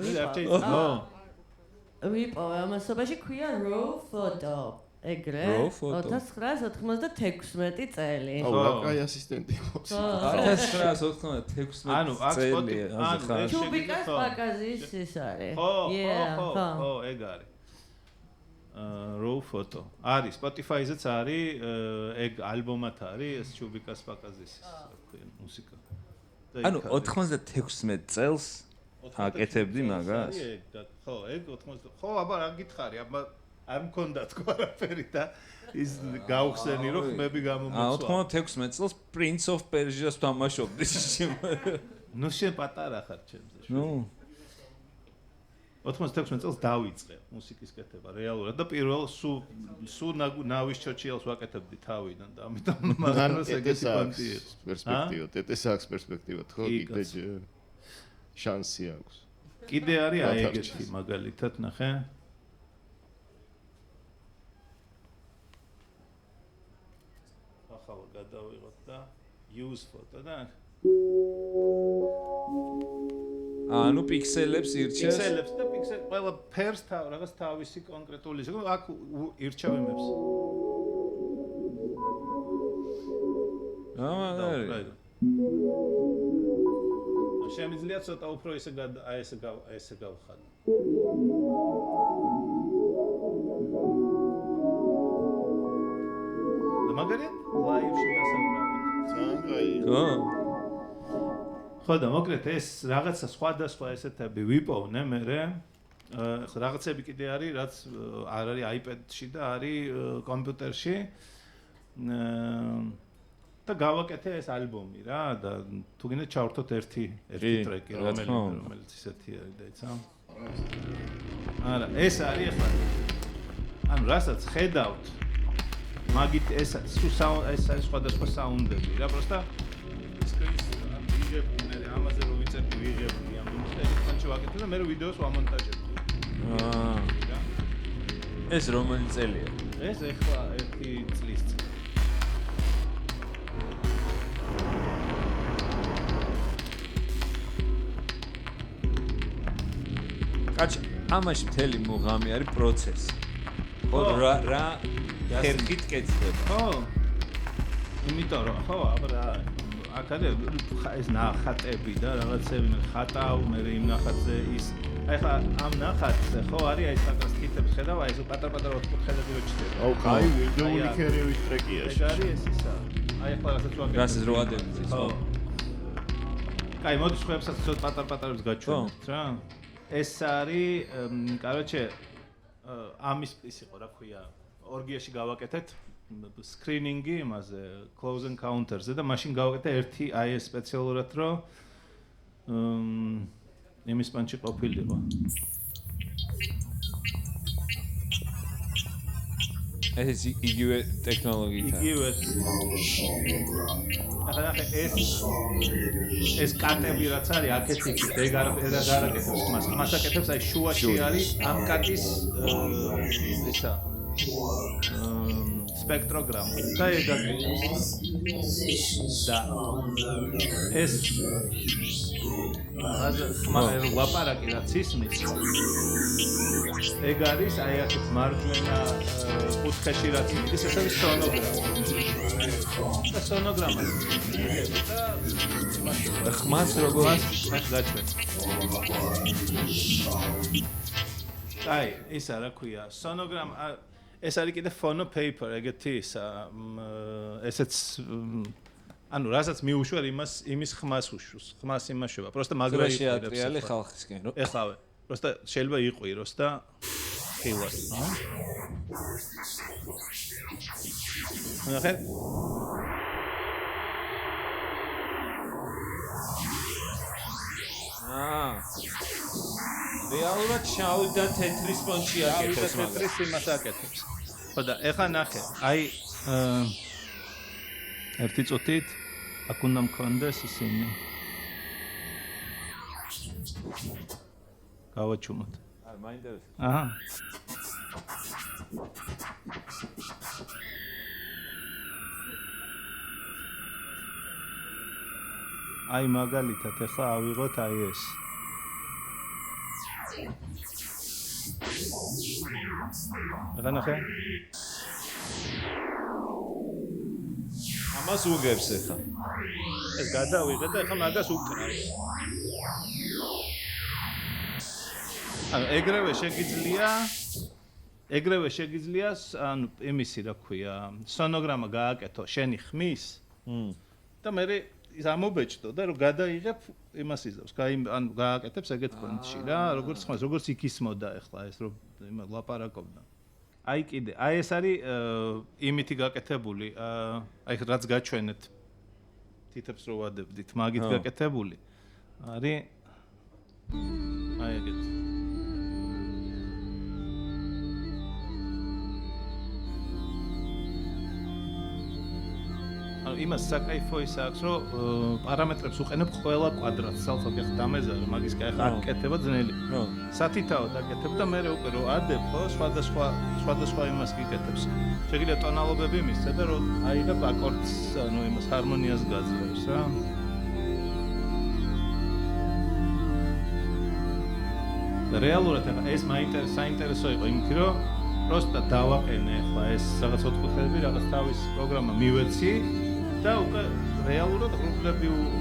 ვიპოვე ამასობაში ქვია raw photo. ეგრე 1996 წელი. აუ, რა კაი ასისტენტი ყავს. 1996 ანუ წელი. ჩუბიკას პაკაზის ის არის. ხო, ეგ არის. raw photo. არის Spotify-ზეც არის, ეგ ალბომად არის, ეს ჩუბიკას პაკაზის მუსიკა. ანუ 96 წელს აკეთებდი მაგას? ხო, ეგ 90. ხო, აბა რა გითხარი, აბა არ მქონდა თქო არაფერი და ის გავხსენი რომ ხმები გამომწვა. 96 წელს Prince of Persia-ს თამაშობდი. ნუ შენ პატარა ხარ ჩემზე. ნუ 96 წელს დავიწყე მუსიკის კეთება რეალურად და პირველ სულ ნავის ჩოჩიელს ვაკეთებდი თავიდან და ამიტომ მაგას ეგეთი პანტი იყო. პერსპექტივა, ტეტესაკს პერსპექტივა, ხო, კიდე შანსი აქვს. კიდე არის აი ეგეთი მაგალითად ნახე. ახლა გადავიღოთ და use photo და ანუ პიქსელებს ირჩევს. პიქსელებს და ყველა ფერს რაღაც თავისი კონკრეტული ისე აქ ირჩევებს. მაგარი. შემიძლია ცოტა უფრო ესე გავხადო. მაგარია ლაივში დასაბრუნებლად. ძალიან კაი. ხო. ხო და მოკლედ ეს რაღაცა სხვადასხვა ესეთები ვიპოვნე მე. რაღაცები კიდე არის, რაც არ არის iPad-ში და არის კომპიუტერში. და გავაკეთე ეს ალბომი რა და თუ გინდა ჩავართოთ ერთი ტრეკი რომელიც ისეთი არის და იცი? არა, ეს არის ახლა. ანუ რასაც ხედავთ მაგით ეს არის სხვადასხვა საუნდები რა, პროსტა სკრინს ვიღებდი მე ამაზე რომ ვიწერდი ვიღებდი ამ მომენტში ვაკეთე და მე ვიდეოს ვამონტაჟებდი. ეს რომელი წელია? ეს ახლა 1 წლის წინ. კაჩ, ამაში მთელი მუღამი არის პროცესი. ხო, რა ხერხით კეთდება. ხო. იმიტომ რომ ხო, აბა აქ არის ეს ნახატები და რაღაცები მე ხატავ, მე იმ ნახატზე ის აი ხა ამ ნახატზე ხო არის აი საკას კითებს ხედავ, აი ეს პატარ-პატარა ოთხკუთხედები რო ჩდება. აუ, კაი, ვიდეოული ქერევის ტრეკია. ეს არის ეს ისა. აი ახლა რასაც ვაკეთებ. რასაც რო ადევს ის ხო. კაი, მოდი სხვებსაც ცოტა პატარ-პატარებს გაჩვენებთ რა. ეს არის, короче, ამის ის იყო, რა ქვია, ორგიაში გავაკეთეთ screening-ი იმაზე, close encounters-ზე და მაშინ გავაკეთე ერთი აი ეს სპეციალურად, რომ იმის პანჩი ყოფილიყო. ეს იგივე ტექნოლოგიაა. იგივე. ახლა ეს კატები რაც არის, აქეთ იქით, ეგ არაკეთებს მას. მას აკეთებს აი შუაში არის ამ კატის ისა სპექტროგრამა და ეგ აკეთებს. და ეს მაგრამ ლაპარაკი რაც ისმის ეგ არის აი აქეთ მარჯვენა კუთხეში რაც ის ეს არის სონოგრამა. და სონოგრამა. და ხმას როგორ მას გაჩვენე. აი, ისა რა ქვია, სონოგრამა ეს არის კიდე phono paper, ეგეთი ისა ესეც ანუ რასაც მიუშვარ იმის ხმას უშვს, ხმას იმაშობა. პროსტა მაგრა შეატრიალი ხალხისკენ, რო ეხავე. პროსტა შეიძლება იყვიროს და ხილას, ხო? ნახე? რეალურად შავი და თეთრი სპონჯი აკეთებს მაგას. თეთრის იმას აკეთებს. ხო და ეხა ნახე, აი ერთი წუთით აქ უნდა მქონდეს ისინი. გავაჩუმოთ. არ მაინტერესებს. აჰა. აი მაგალითად ეხლა ავიღოთ აი ეს. რა ნახე? ამას უგებს ახლა. ეს გადავიღე და ეხლა მაგას უკრავს. ანუ ეგრევე შეგიძლია ანუ იმისი რა ქვია, სონოგრამა გააკეთო შენი ხმის. და მე ის ამობეჭდო და რომ გადაიღებ იმას იზავს. ანუ გააკეთებს ეგეთ პონტში რა, როგორც იქისმოდა ახლა ეს რომ იმას ლაპარაკობდა. აი კიდე, აი ეს არის იმითი გაკეთებული, აი რაც გაჩვენეთ. თითებს რო ვადებდით, მაგით გაკეთებული. არის აი ეგეთ. ანუ იმას საკაიფო ის აქვს, რომ პარამეტრებს უყენებ ყველა კვადრატს, ალბათ ახლა დამეზარე, მაგის კაი ხარ კეთება ძნელი. სათითაო დაკეთებ და მე უკვე რო ადებ, ხო, სხვადასხვა იმას გიკეთებს. შეგიძლია ტონალობები მისცე და რო აიღებ აკორდს, ანუ იმას ჰარმონიას გაძლევს რა. რეალურად ეს საინტერესო იყო იმით, რომ просто დავაყენე ახლა ეს რაღაც ოთხკუთხედები, რაღაც თავის პროგრამა მივეცი და უკვე რეალურად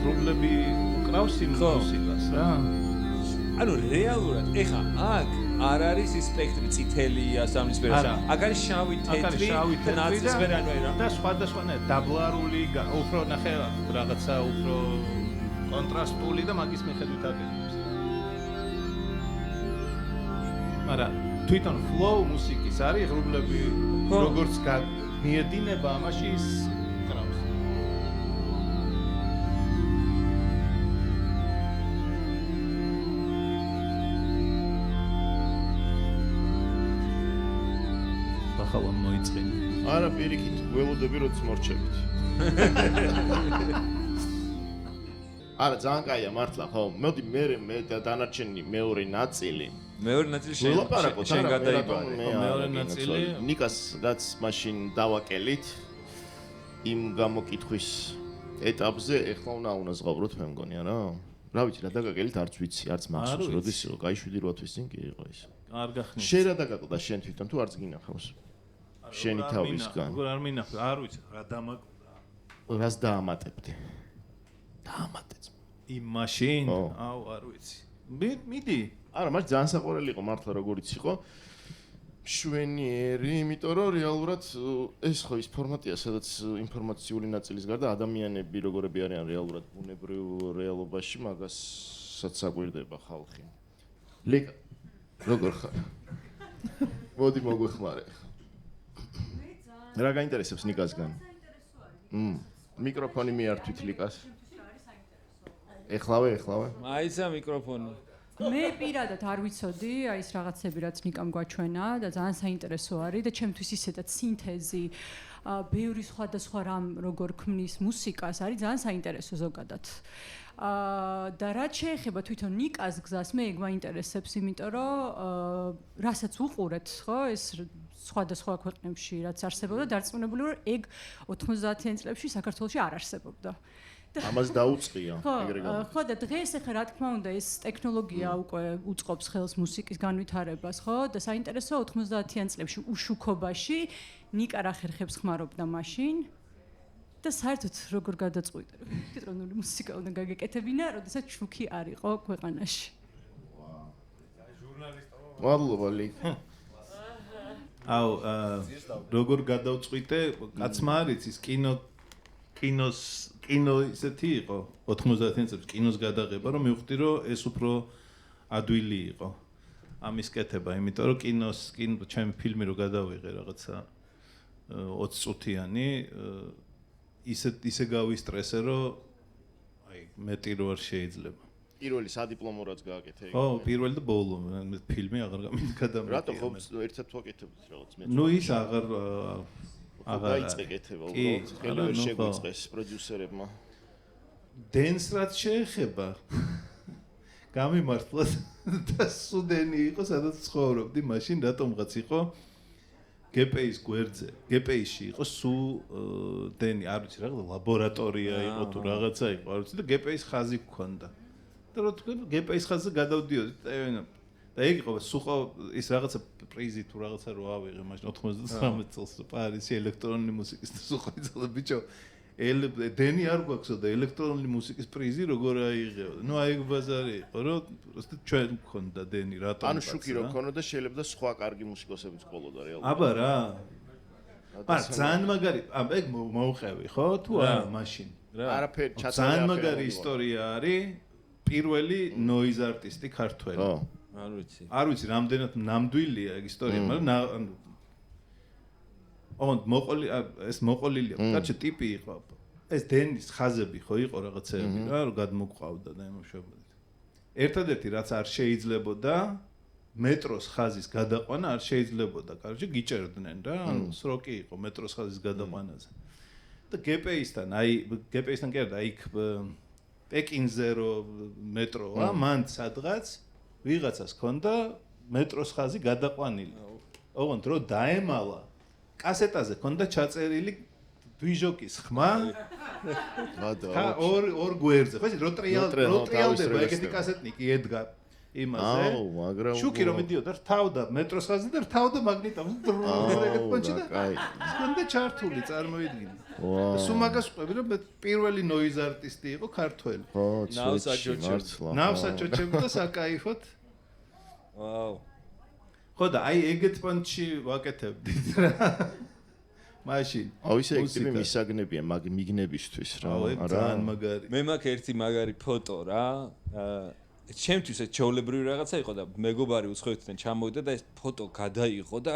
რუბლები უკრავს იმ მუსიკას რა. ანუ რეალურად ეხა აქ არ არის ის სპექტრი წითელია სამნისფეროა. აქ არის შავი, თეთრი და ნაცრისფერიანი რა. და სხვადასხვა დაბლარული, უფრო ნახე რაღაცა უფრო კონტრასტული და მაგის მიხედვით აკეთებს. მაგრამ თვითონ flow მუსიკის არის რუბლები როგორც მიედინება ამაში ის კრავს. ახალ მოიწინე. არა პირიქით ველოდები როც მორჩებით. არა ძალიან კაია მართლა ხო მოდი მე და დანარჩენი მეორე ნაწილი შენ გადაიბარე მეორე ნაწილი ნიკას რაც მაშინ დავაკელით იმ გამოკითხვის ეტაპზე ეხლა უნდა ზღავროთ მე მგონი არა რა ვიცი რა დაგაკელით არც ვიცი არც მახსოვს როდის იყო კაი 7-8 თვის წინ კი იყო ის არ გახსნით შენ რა დაგაკლდა შენ თვითონ თუ არც გინახავს შენი თავისგან როგორ არ მინახავს არ ვიცი რა დამაკვდა რას დაამატებდი დაამატეთ იმ მაშინ აუ არ ვიცი მიდი არა მაგ ძალიან საყვარელი იყო მართლა როგორიც იყო შვენიერი იმიტომ რომ რეალურად ეს ხო ის ფორმატია სადაც ინფორმაციული ნაწილის გარდა ადამიანები როგორები არიან რეალურად ბუნებრივ რეალობაში მაგასაც საკვირდება ხალხი ლეკა როგორ ხარ მოდი მოგვეხმარე რა გაინტერესებს ნიკასგან მიკროფონი მიართვით ლიკას ეხლავე მაიცა მიკროფონი მე პირადად არ ვიცოდი აი ეს რაღაცები რაც ნიკამ გვაჩვენა და ძალიან საინტერესო არის და ჩემთვის ისედაც სინთეზი ბევრი სხვადასხვა რამ როგორ ქმნის მუსიკას არის ძალიან საინტერესო ზოგადად და რაც შეეხება თვითონ ნიკას გზას მე ეგ მაინტერესებს იმიტომ რომ რასაც უყურეთ ხო ეს სხვადასხვა ქვეყნებში რაც არსებობდა დარწმუნებული ვარ ეგ 90-იან წლებში საქართველოში არ არსებობდა ამას დაუწყია ეგრე გამო. ხო და დღეს ახლა რა თქმა უნდა ეს ტექნოლოგია უკვე უწყობს ხელს მუსიკის განვითარებას, ხო? და საინტერესოა 90-იან წლებში უშუქობაში ნიკა რა ხერხებს ხმარობდა მაშინ და საერთოდ როგორ გადაწყვიტე რომ ელექტრონული მუსიკა უნდა გაგეკეთებინა, როდესაც შუქი არ იყო ქვეყანაში. მადლობა ლიკ. აუ როგორ გადაწყვიტე, კაცმა არის ის კინო ისეთი იყო 90-იან წლებში კინოს გადაღება რომ მივხვდი რომ ეს უფრო ადვილი იყო ამის კეთება იმიტომ რომ კინო ჩემი ფილმი რო გადავიღე რაღაცა 20 წუთიანი ისე გავისტრესე რომ აი მეტი რო არ შეიძლება პირველი სადიპლომო რაც გააკეთე ხო პირველი და ბოლო ფილმი აღარ გამიგადამე რატო ხო ერთად ვაკეთებთ რაღაც მე ნუ ის აღარ დაიწყე კეთება უბრალოდ ხელი ვერ შეგვიწყეს პროდიუსერებმა დენს რაც შეეხება გამიმართლა და სუდენი იყო სადაც ცხოვრობდი მაშინ რატომღაც იყო გპ-ის გვერდზე გპ-ში იყო სუ დენი არ ვიცი რაღაც ლაბორატორია იყო თუ რაღაცა იყო არ ვიცი და გპ-ის ხაზი გქონდა და რო გპ-ის ხაზზე გადავდიოდი და ეგ იყო სუყო ის რაღაცა პრიზი თუ რაღაცა რო ავიღე მაშინ 99 წელს პარიზში ელექტრონული მუსიკის სუყო იცოდა ბიჭო დენი არ გვაქვსო და ელექტრონული მუსიკის პრიზი როგორ აიღეო ნუ აი ეგ ბაზარი იყო რომ просто ჩვენ გქონდა დენი რატომ ანუ შუქი რო ქონოდა შეიძლება და სხვა კარგი მუსიკოსებიც ყოლოდა რეალურად აბა რა ძალიან მაგარი ეგ მოუყევი ხო თუ არა მაშინ არაფერი ჩატარდა ძალიან მაგარი ისტორია არის პირველი ნოიზ არტისტი ქართველი არ ვიცი რამდენად ნამდვილია ეგ ისტორია მაგრამ ეს მოყოლილია კარჩე ტიპი იყო ეს დენის ხაზები ხო იყო რაღაცეები რა რომ გადმოყავდა და იმუშავებდა ერთადერთი რაც არ შეიძლებოდა მეტროს ხაზის გადაყვანა არ შეიძლებოდა კარჩე გიჭერდნენ რა ანუ სროკი იყო მეტროს ხაზის გადაყვანაზე და GPS-თან, აი GPS-თან კი არა, აი პეკინზე რო მეტროა, მან სადღაც ვიღაცას ქონდა მეტროს ხაზი გადაყვანილი. ოღონდ რო დაემალა, კასეტაზე ქონდა ჩაწერილი დვიჟოკის ხმა. ვადა. ორ გვერდზე, ხო იცი, რო ტრიალდება ეგეთი კასეტნიკი ედგა იმაზე. აუ, მაგრამ შუქი რომ მიდიოდა, რთავდა მეტროს ხაზზე და რთავდა მაგნიტოფონს. ეგეთ პონჩი და ხონდა ჩართული, წარმოიდგინე. სულ მაგას ვყვები, რომ პირველი ნოიზ არტისტი იყო ქართველი. ხო, ნავსაჯოჩები. ნავსაჯოჩები და საკაიფოთ. ვაუ. ხო და აი ეგეთ პონჩი ვაკეთებდით რა. მაშინ. აუ ისე აქტივი მისაგნებია მიგნებისთვის რა. არა, ძალიან მაგარი. მე მაქვს ერთი მაგარი ფოტო რა. ჩემთვის ეს ჩაოლებრივი რაღაცა იყო და მეგობარი უცხოეთიდან ჩამოვიდა და ეს ფოტო გადაიღო და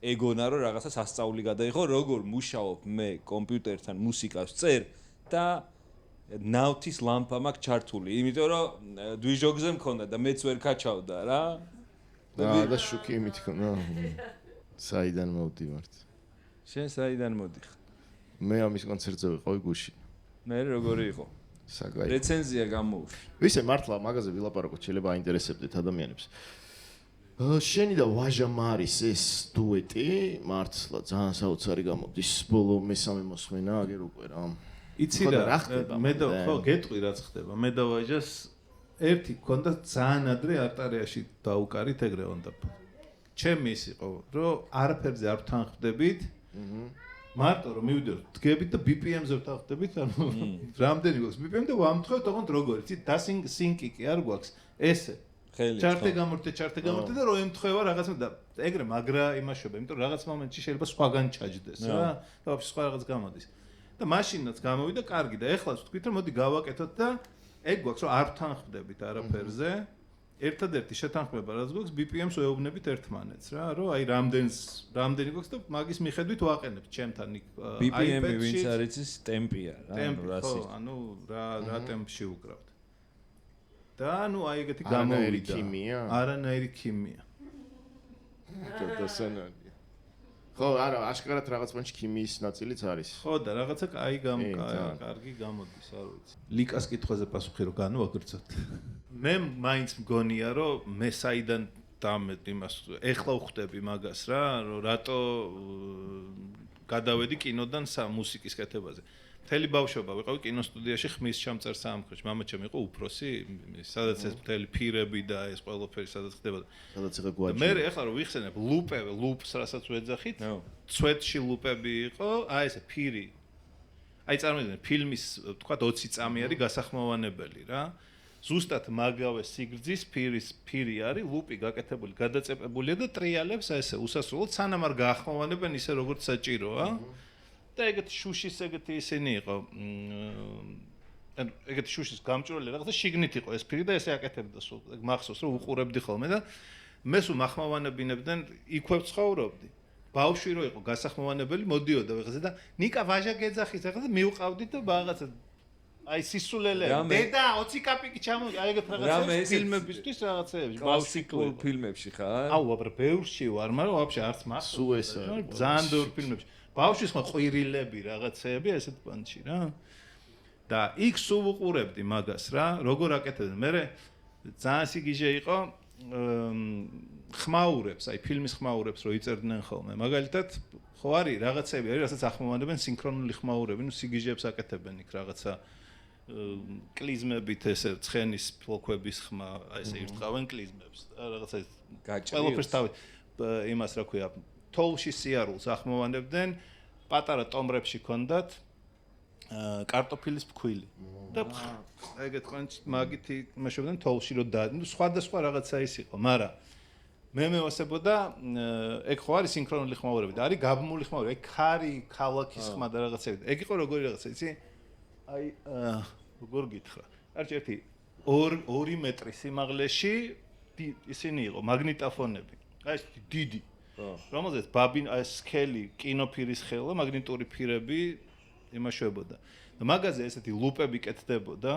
ეგონა რომ რაღაცა სასწაული გადაიღო, როგორ მუშაობ მე კომპიუტერთან მუსიკას წერ და ნავთის ლამპა მაქვს ჩართული, იმიტომ რომ დვიჟოგზე მქონდა და მეც ვერ კაჩავდა რა. და შუქი იმით ქონა. საიდან მოვდივართ? შენ საიდან მოდიხ? მე ამის კონცერტზე ვიყავი გუში. მე როგორი იყო? საკაი. რეცენზია გამოვში. ვისე მართლა მაგაზე ვილაპარაკოთ, შეიძლება აინტერესებდეთ ადამიანებს. შენი და ვაჟა მარის ეს დუეტი მართლა ძალიან საოცარი გამოდის. ბოლო მესამე მოსმენა აგერ უკვე რა. იცი რა ხდება? მე და ხო გეტყვი რაც ხდება. მე და ვაჟას ერთი ქონდა ძალიან ადრე არტარიაში დაუკარით ეგრე უნდა. ჩემი ის იყო, რომ არაფერზე არ ვთანხმდებით. მარტო რომ მივიდეთ, დგებით და BPM-ზე ვთანხმდებით, ანუ რამდენი გვაქვს BPM და ვამთხოვთ, ოღონდ როგორ, იცი, დასინკი კი არ გვაქვს. ესე ჩარტე გამორთე და რო ემთხვევა რაღაცა და ეგრე მაგრა იმაშობა, იმიტომ რომ რაღაც მომენტში შეიძლება სხვაგან ჩაჯდეს რა და ვაფშე სხვა რაღაც გამოდის. და მაშინაც გამოვიდა კარგი და ეხლა ვთქვით რომ მოდი გავაკეთოთ და ეგ გვაქვს რომ არ ვთანხმდებით არაფერზე. ერთადერთი შეთანხმება რაც გვაქვს BPM-ს ვეუბნებით ერთმანეთს რა, რომ აი რამდენი გვაქვს და მაგის მიხედვით ვაყენებთ ჩემთან იქ BPM-ი ვინც არის ის ტემპია რა, ანუ რა ტემპში უკრავთ. და ნუ აი ეგეთი გამოვიდა. არანაირი ქიმია. დასანარია. ხო, არა, აშკარად რაღაც პონჩი ქიმიის ნაწილიც არის. ხო და რაღაცა კარგი გამოდის, არ ვიცი. ლიკას კითხვაზე პასუხი რო განვაგრძოთ. მე მაინც მგონია რომ მე საიდან დამედ იმას ეხლა ვხვდები მაგას რა, რომ რატო გადავედი კინოდან მუსიკის კეთებაზე. მთელი ბავშვობა ვიყავი კინოსტუდიაში ხმის ჩამწერ საამქროში. მამაჩემი იყო უფროსი, სადაც ეს მთელი ფირები და ეს ყველაფერი სადაც ხდებოდა. სადაც იყო გვაჭი. მე ეხლა რომ ვიხსენებ ლუპს რასაც ვეძახით, ცვეთში ლუპები იყო, აი ესე ფირი. აი წარმოიდგინე ფილმის თქვა 20 წამი არის გასახმოვანებელი რა. ზუსტად მაგავე სიგრძის ფირი არის, ლუპი გაკეთებული, გადაწეპებულია და ტრიალებს ესე უსასრულოდ სანამ არ გაახმოვანებენ ისე როგორც საჭიროა. და ეგეთი შუშის ეგეთი ისინი იყო. ანუ ეგეთი შუშის გამჭრელი რაღაცა შიგნით იყო ეს ფირი და ესე აკეთებდა სულ. ეგ მახსოვს რომ უყურებდი ხოლმე და მე სულ მახმოვანებინებდნენ იქვე ვცხოვრობდი. ბავშვი რო იყო გასახმოვანებელი მოდიოდა ვიღაცა და ნიკა ვაჟა გეძახის რაღაცა მივყავდით და რაღაცა აი სისულელე დედა 20 კაპიკი ჩამოვიდა აი ეგეთ რაღაცა ფილმებისთვის რაღაცეებში კლასიკურ ფილმებში ხარ? აუ აბა ბევრში ვარ, მაგრამ ვაფშე არც მახსოვს. სულ ეს არის. ძალიან ბევრ ფილმებში. ბავშვის ხო ყვირილები რაღაცეები ესეთ პანჩი რა. და იქ სულ ვუყურებდი მაგას რა, როგორ აკეთებდნენ. მე ძალიან სიგიჟე იყო ხმაურებს, აი ფილმის ხმაურებს რო იწერდნენ ხოლმე. მაგალითად ხო არის რაღაცეები არის, რასაც ახმოვანებენ სინქრონული ხმაურები, ნუ სიგიჟეებს აკეთებენ იქ რაღაცა კლიზმებით ესე ცხენის ფლოკვების ხმა, აი ესე ირტყავენ კლიზმებს. რაღაცა ყველაფერს თავი იმას რა ქვია, თოლში სიარულს ახმოვანებდნენ, პატარა ტომრებში ქონდათ კარტოფილის ფქვილი. და ეგეთ ყანჩ მაგითი მაშობდნენ თოლში რო და სხვადასხვა რაღაცა ის იყო, მაგრამ მე მევასებოდა ეგ ხო არის სინქრონული ხმაურები და არის გაბმული ხმაურები, ეგ ქარი, ქალაქის ხმა და რაღაცები. ეგ იყო როგორი რაღაცა, იცი? აი როგორ გითხრა? არჩ ერთი 2 მეტრი სიმაღლეში ისინი იყო მაგნიტოფონები. აი ეს დიდი. რომელზეც ბაბინ აი სქელი კინოფირის ხელა მაგნიტური ფირები იმაშვებოდა. და მაგაზე ესეთი ლუპები კეთდებოდა.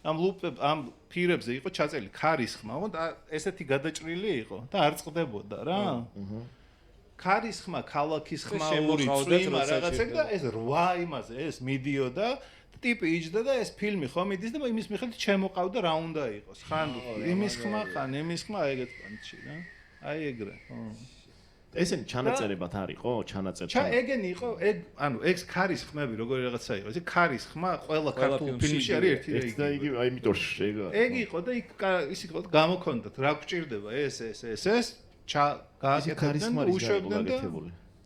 ამ ფირებზე იყო ჩაწერილი ქარის ხმა, და ესეთი გადაჭრილი იყო და არ წყდებოდა რა. ქარის ხმა, ქალაქის ხმა, ორი შემოყავდათ, წვიმა როცა რაღაცა ჭირდება. და ეს 8 იმაზე ეს მიდიოდა ტიპი იჯდა და ეს ფილმი ხომ იდის და იმის მიხედვით შემოყავდა რა უნდა იყოს. ხან იმის ხმა, ხან იმის ხმა ეგეთ პანჩი რა. აი ეგრე, ხო. ესენი ჩანაწერებად არის, ხო? ჩანაწერი. ეგენი იყო, ანუ ეგ ქარის ხმები როგორი რაღაცა იყო. ეს ქარის ხმა ყველა ქართულ ფილმში არის ერთი და იგი აი იმიტომ ეგა. ეგ იყო და იქ ის იყო გამოქონდათ რა გვჭირდება ეს გააკეთებდნენ და უშვებდნენ და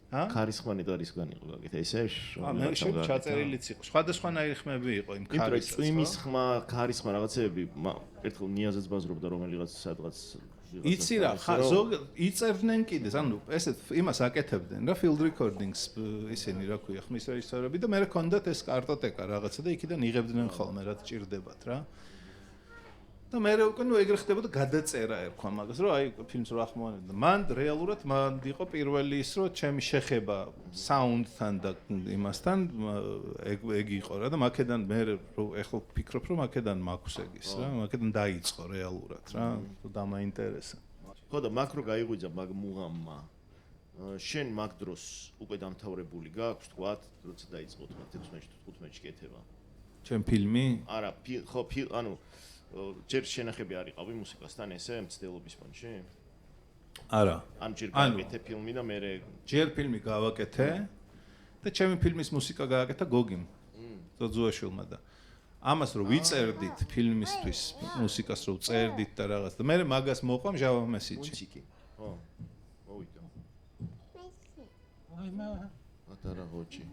ქარისხმანი და რისგან იყო გაკეთე ესე მე შეიძლება ჩაწერილიც იყო სხვადასხვანაირი ხმები იყო იმ ქარის წვიმის ხმა ქარისხმა რაღაცეები ერთხელ ნიაზეც ბაზრობდა რომელიღაც სადღაც იცი რა ხა ზოგ იწერდნენ კიდეს ანუ ესეთ იმას აკეთებდნენ რა field recordings ისინი რა ქვია ხმის რეჟისორები და მე მქონდათ ეს კარტოტეკა რაღაცა და იქიდან იღებდნენ ხოლმე რაც ჭირდებათ რა და მე უკვე ნუ ეგრე ხდებოდა გადაწერა ერქვა მაგას რომ აი ფილმს რო ახმოვანებდა მან რეალურად მან იყო პირველი ის რომ ჩემი შეხება საუნდთან და იმასთან ეგ იყო რა და მაკედან მე ეხლა ვფიქრობ რომ მაკედან მაქვს ეგის რა მაკედან დაიწყო რეალურად რა დამაინტერესა ხო და მაკრო გაიღვიძა მაგ მუღამმა შენ მაგ დროს უკვე დამთავრებული გაქვს თქვა როცა დაიწყო 16-15-ში კეთება ჩემ ფილმი არა ხო ანუ ჯერ შენახები არ იყავი მუსიკასთან ესე მცდელობის ფონში? არა. ან ჯერ გავაკეთე ფილმი და მე ჯერ ფილმი გავაკეთე და ჩემი ფილმის მუსიკა გააკეთა გოგიმ. ზოძუაშვილმა და ამას რო ვიწერდით ფილმისთვის მუსიკას რო წერდით და რაღაც და მე მაგას მოყვა მჟავა მესიჯი. მუსიკი. ხო. მოვიდა. აი მა. ატარა ღოჩი.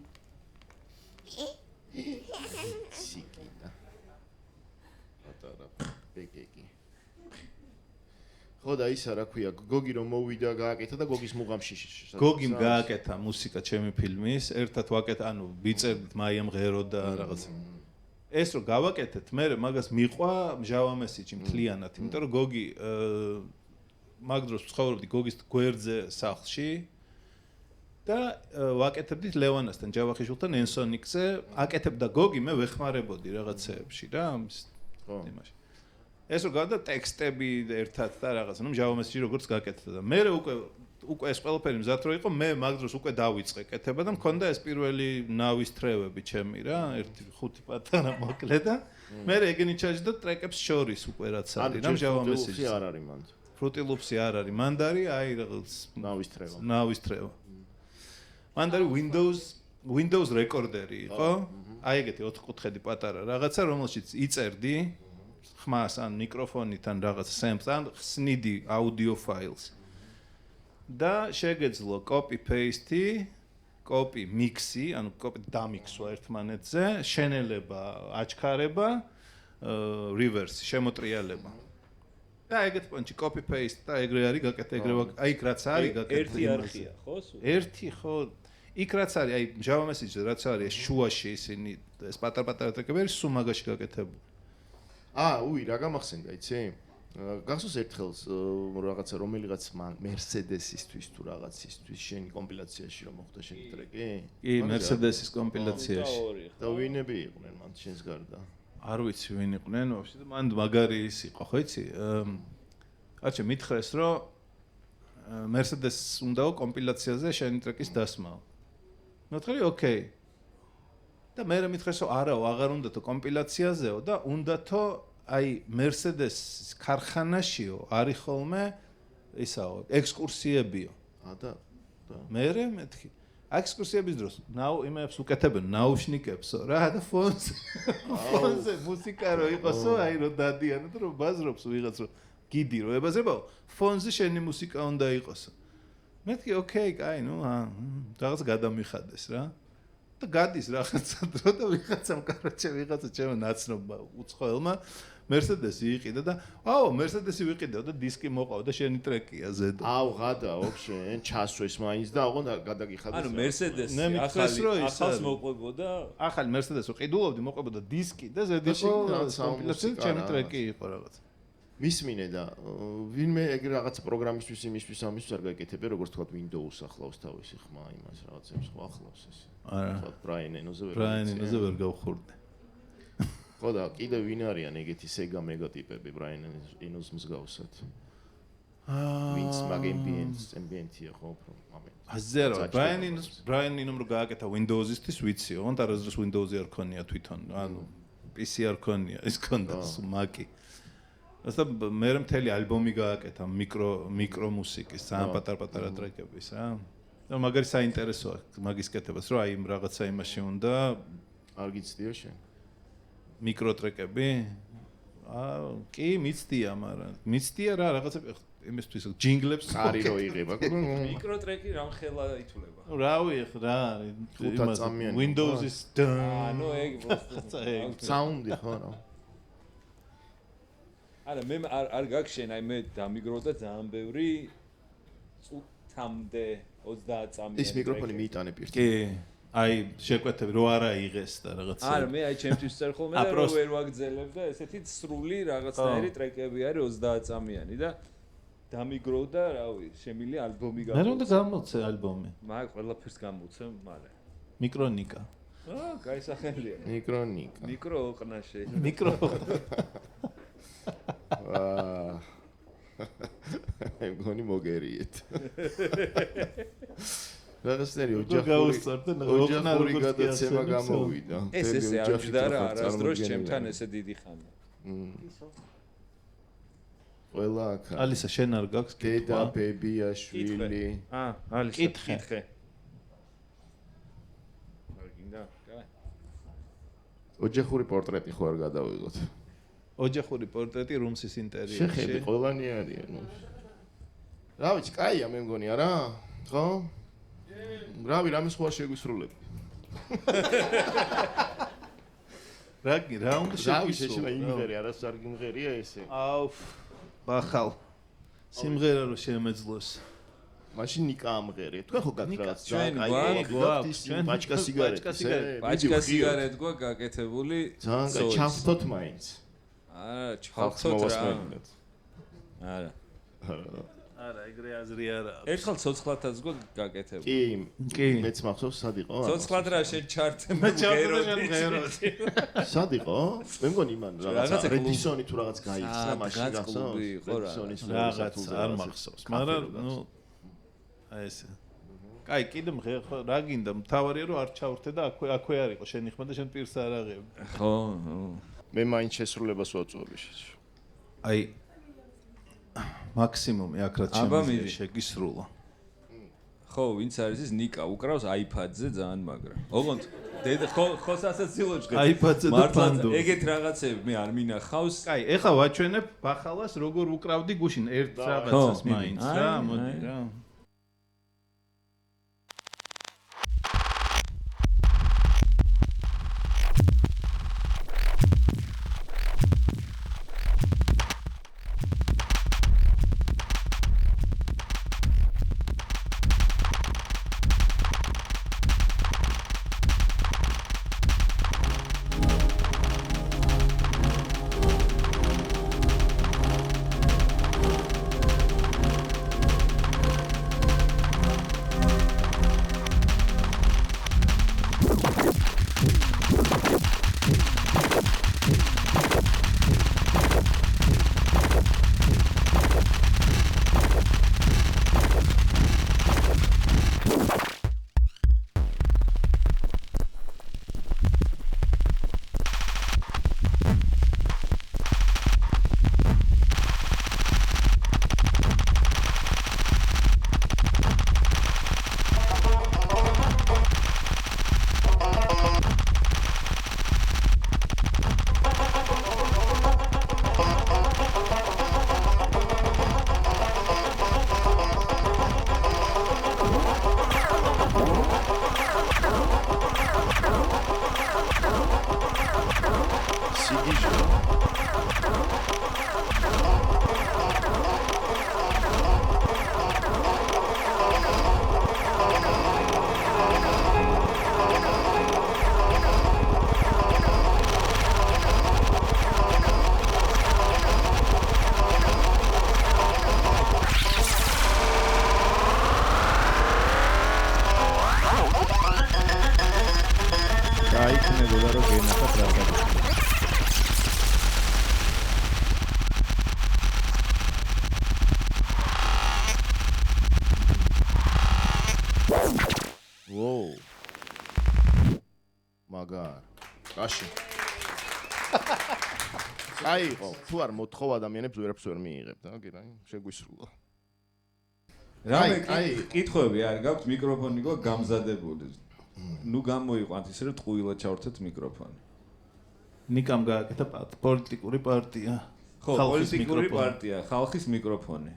სიკი და ბეგეგი. ხო და ისა რა ქვია, გოგი რომ მოვიდა გააკეთა და გოგის მუღამში. გოგიმ გააკეთა მუსიკა ჩემი ფილმის, ერთად ვაკეთე, ანუ ვიწერდით მაიამ ღერო და რაღაც. ეს რო გავაკეთეთ, მე მაგას მიყვა მჟავა მესიჯი მთლიანად, იმიტომ რომ გოგი მაგ დროს ცხოვრობდი გოგის გვერდზე სახლში და ვაკეთებდით ლევანასთან, ჯავახიშვილთან ენსონიკზე, აკეთებდა გოგი, მე ვეხმარებოდი რაღაცეებში რა. ხო. ეს რო გადა ტექსტები ერთად და რაღაც, ნუ მჟავამესიჯი როგორც გაკეთდა და მე უკვე ეს ყველაფერი მზად რო იყო, მე მაგ დროს უკვე დავიწყე კეთება და მქონდა ეს პირველი ნავის თრევები ჩემი რა, 1-5 პატარა მოკლე და მე ეგენი ჩაჯდა ტრეკებს შორის უკვე რაც არის რა მჟავამესიჯი. არ არის მანდ. Fruity Loops-ი არ არის, მანდ არის აი რაღაც ნავის თრევა. მანდ არის Windows რეკორდერი იყო. აი ეგეთი 4 კუთხედი პატარა რაღაცა რომელშიც იწერდი ხმას ან მიკროფონით ან რაღაც samples ან ხსნიდი audio files და შეგეძლო copy paste copy mix-ი ანუ copy დამიქსვა ერთმანეთზე შენელება აჩქარება reverse შემოტრიალება და ეგეთ პონჩი copy paste და ეგრე არის გაკეთე ეგრე აი იქ რაც არის გაკეთე ერთი არხია ხო სულ ერთი ხო იქ რაც არის აი Java message რაც არის შუაში ისინი ეს პატარ-პატარა ტრეკები არის სულ მაგაში გაკეთებული. უი რა გამახსენდა იცი? გახსოვს ერთხელ რაღაცა რომელიღაც Mercedes-ისთვის თუ რაღაცისთვის შენი კომპილაციაში რომ მოხდა შენი ტრეკი? კი, Mercedes-ის კომპილაციაში. და ვინები იყვნენ მან შენს გარდა? არ ვიცი ვინ იყვნენ, ვაფშე და მან მაგარი ის იყო, ხო იცი? არჩე მითხრეს რომ Mercedes უნდაო კომპილაციაზე შენი ტრეკის დასმაო. მოთხრე ოკეი. და მე მითხრეს რომ არაო, აღარ უნდათო კომპილაციაზეო და უნდათო აი Mercedes ქარხანაშიო არის ხოლმე ისაო, ექსკურსიებიო. და მე მეთქი. ექსკურსიების დროს იმებს უკეთებენ ნაუშნიკებსო რა და ფონზე მუსიკა რო იყოსო, აი რომ დადიანო და რომ ბაზრობს ვიღაც რომ გიდი რო ებაზრებაო, ფონზე შენი მუსიკა უნდა იყოსო. მეთქი ოკეი, კაი, ნუ რაღაც გადამიხადეს რა. და გადის რაღაცა დრო და ვიღაცამ კაროჩე ვიღაცა ჩემო ნაცნობა უცხოელმა Mercedes-ი იყიდა და Mercedes-ი ვიყიდაო და დისკი მოყავ და შენი ტრეკია ზედო. ღადა ვაფშე ჩასვეს მაინც და აღონ გადაგიხადეს. ანუ Mercedes-ი ახალს მოყვებოდა? ახალი Mercedes-ი ყიდულობდი მოყვებოდა დისკი და ზედ იყო კომპილაცია ჩემი ტრეკი იყო რაღაც. მისმინე და ვინმე ეგ რაღაც პროგრამისთვის იმისთვის ამისთვის არ გაიკეთებია როგორც თქვა Windows ახლავს თავისი ხმა იმას რაღაცებს ხო ახლავს ეს. არა. Brian Eno-ზე ვერ გავხურდე. ხო და კიდე ვინ არიან ეგეთი Sega Mega ტიპები Brian Eno-ს მსგავსად? ვინც მაგ ambient-ია ხო უფრო ამენ ზერო Brian Eno რო გააკეთა Windows-ისთვის ვიციო, ოღონდ არასდროს Windows-ი არ ქონია თვითონ, ანუ PC არ ქონია, ის ქონდა Mac-ი. ასე მე მთელი ალბომი გააკეთა მიკრო მუსიკის, ძალიან პატარ-პატარა ტრეკების რა. და მაგარი საინტერესოა მაგის კეთებას, რომ აი რაღაცა იმაში უნდა არ გიცდიო შენ? მიკრო ტრეკები? კი, მიცდია, მაგრამ მიცდია რა რაღაცა იმისთვის ჯინგლებს ხარი რო იღება. მიკრო ტრეკი რამ ხელა ითვლება? რავი რა, Windows-ის ნუ ეგ საუნდი ხო რა. არა მე არ გაგშენ აი მე დამიგროვდა ძალიან ბევრი წუთამდე 30 წამიანი ის მიკროფონი მიიტანე პირდ. კი აი შეკვეთები რო არა იღეს და რაღაცა არა მე აი ჩემთვის წერ ხოლმე და რო ვერ ვაგრძელებ და ესეთი სრული რაღაცნაირი ტრეკები არის 30 წამიანი და დამიგროვდა რავი შემილი ალბომი გამოცე მე უნდა გამოცე ალბომი მაგ ყველაფერს გამოცე მალე მიკრონიკა გაისახელია მიკრონიკა მიკრო ოყნაშე მიკრო მგონი მოგერიეთ რაღაცნაირი ოჯახური გადაცემა გამოვიდა ეს ესე არ ჯდარა არასდროს ჩემთან ესე დიდი ხანი ყველა აქ ალისა შენ არ გაქვს დედა ბებია შვილი ალისა კითხე არ გინდა კაი ოჯახური პორტრეტი ხო არ გადავიღოთ ოჯახური პორტრეტი რუმსის ინტერიერში შეხები ყველანი არიან ნუ რა ვიცი კაია მე მგონი არა ხო რავი რამე სხვა შეგვისრულები რა უნდა შეგვისრულო იმღერი არას არ გიმღერია ესე აუ ბახალ სიმღერა რო შემეძლოს მაშინ ნიკა ამღერე თქვენ ხო გაქვს რაღაც ჩვენ პაჩკა სიგარეტი პაჩკა სიგარეტი გვა გაკეთებული ძალიან ჩავთოთ მაინც ჩავთოთ რა არა არა ეგრე აზრი არა ერთხელ ცოცხლათაც გვა გაკეთებული კი მეც მახსოვს სად იყო ცოცხლად რა შენ ჩარტე მღეროდი სად იყო მე მგონი იმან რაღაცა რედისონი თუ რაღაც გაიხსნა მაშინ გახსოვს რედისონის რაღაც არ მახსოვს მაგრამ ნუ აი ესე კაი კიდე მღერ ხო რა გინდა მთავარია რომ არ ჩავრთე და აქვე არ იყო შენი ხმა და შენ პირს არ აღები ხო მე მაინც შესრულებას ვაწვევი აი მაქსიმუმი აქ რაც შემიძლია შეგისრულო ხო ვინც არის ის ნიკა უკრავს iPad-ზე ძალიან მაგრა ოღონდ დედა ხო სასაცილო ჯგუფი iPad-ზე და ფანდო ეგეთ რაღაცები მე არ მინახავს კაი ეხლა ვაჩვენებ ბახალას როგორ უკრავდი გუშინ ერთ რაღაცას მაინც რა მოდი რა მაგარ. კაში. აი იყო, თუ არ მოთხოვ ადამიანებს ვერაფერს ვერ მიიღებ და გირა, შეგვისრულა. რამე კითხვები არ გაქვთ მიკროფონი გო გამზადებული. ნუ გამოიყვანთ ისე რომ ტყუილად ჩავრთეთ მიკროფონი. ნიკამ გააკეთა პოლიტიკური პარტია. ხო, პოლიტიკური პარტია, ხალხის მიკროფონი.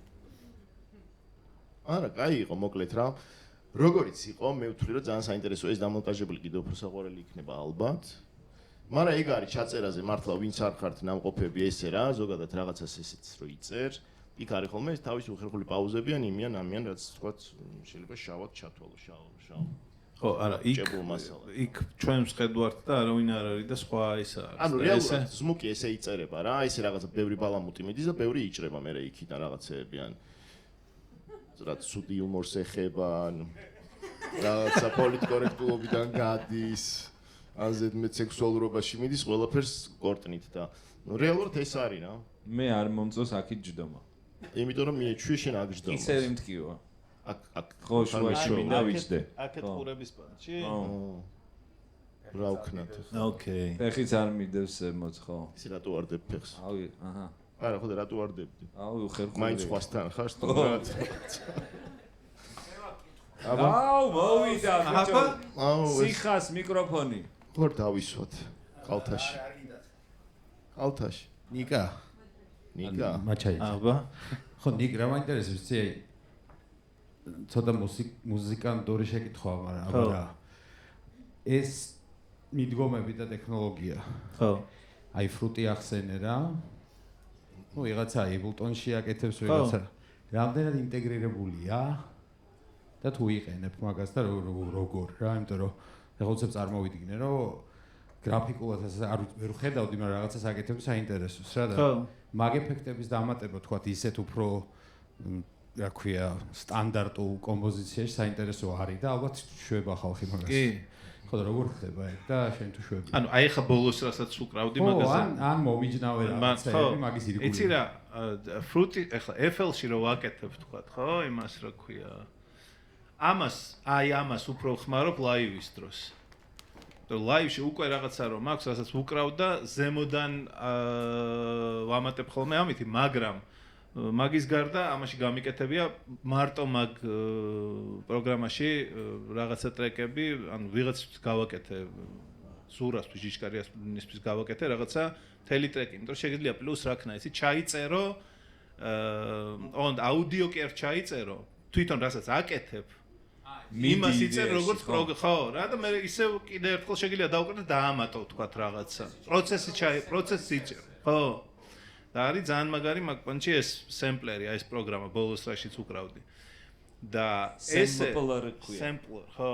არა, კაი იყო, მოკლედ რა. როგორიც იყო, მე ვთვლი რომ ძალიან საინტერესო ეს დამონტაჟებული კიდევ უფრო საყვარელი იქნება ალბათ. მაგრამ ეგ არის ჩაწერაზე მართლა ვინც არ ხართ ნამყოფები ესე რა, ზოგადად რაღაცას ესეც რო იწერ. იქ არის ხოლმე თავის უხერხული პაუზები ან იმიან ამიან რაც თქვა შეიძლება შავად ჩათვალო, შავ. ხო, არა, იქ ჩვენ ვხედავთ და არავინ არ არის და სხვა ის არის. ანუ რეალურად ზმუკი ესე იწერება რა, ესე რაღაცა ბევრი ბალამუტი მიდის და ბევრი იჭრება მე იქიდან რაღაცეები ან რაც სუდი იუმორს ეხება ან რაღაცა პოლიტკორექტულობიდან გადის ან ზედმეტ სექსუალურობაში მიდის ყველაფერს კორტნით და ნუ რეალურად ეს არის რა. მე არ მომწონს აქით ჯდომა. იმიტომ რომ მიეჩვი შენ აქ ჯდომას. ისე მткиვა. აქ ხო შუაში მინდა ვიჯდე. აქეთ ყურების პანჩი? რა ვქნათ? ოკეი. ფეხიც არ მიდევს ზემოთ, ხო? ისე რატო ვარდებ ფეხს? ავი, აჰა. არა, ხო და რატო ვარდებდი? აუ, ხერხული. მაინც ხვასთან ხარ სტუმრად. აუ, მოვიდა, ბიჭო. აუ, სიხას მიკროფონი. ხარ დავისვათ კალთაში. კალთაში. ნიკა. მაჩაი. აბა. ხო, ნიკ რა მაინტერესებს ცი აი ცოტა მუსიკანტური შეკითხვა, მაგრამ აბა რა. ეს მიდგომები და ტექნოლოგია. ხო. აი ფრუტი ახსენე რა. ნუ ვიღაცა Ableton-ში აკეთებს ვიღაცა. რამდენად ინტეგრირებულია და თუ იყენებ მაგას და როგორ რა, იმიტომ რომ ეხლა უცებ წარმოვიდგინე, რომ გრაფიკულად არ ვერ ხედავდი, მაგრამ რაღაცას აკეთებ საინტერესოს რა და მაგ ეფექტების დამატება თქვათ ისეთ უფრო რა ქვია სტანდარტულ კომპოზიციაში საინტერესო არის და ალბათ შვება ხალხი მაგას. კი. ხო და როგორ ხდება ეგ და შენ თუ შვები? ანუ აი ხა ბოლოს რასაც უკრავდი მაგაზე. ან მომიჯნავე რაღაცა მაგის ირგვლივ. იცი რა, ფრუტი ეხლა FL-ში რო ვაკეთებ თქვათ, ხო, იმას რა ქვია. ამას უფრო ხმარობ ლაივის დროს. ლაივში უკვე რაღაცა რომ აქვს, რასაც უკრავ და ზემოდან ვამატებ ხოლმე ამითი, მაგრამ მაგის გარდა ამაში გამიკეთებია მარტო მაგ პროგრამაში რაღაცა ტრეკები, ანუ ვიღაცისთვის გავაკეთე ზურასთვის, ჟიჟკარიასთვის გავაკეთე რაღაცა მთელი ტრეკი, იმიტომ რომ შეიძლება პლუს რა ქნა, იცი, ჩაიწერო აუდიო კი არ ჩაიწერო, თვითონ რასაც აკეთებ იმას იწერ როგორც ხო რა და მე ისევ კიდე ერთხელ შეიძლება დავუკრა და დაამატო თქვათ რაღაცა პროცესი იწერ ხო და არის ძალიან მაგარი მაგ პონჩი ეს სემპლერი აი ეს პროგრამა ბოლოს რაშიც უკრავდი და ესე სემპლერ ხო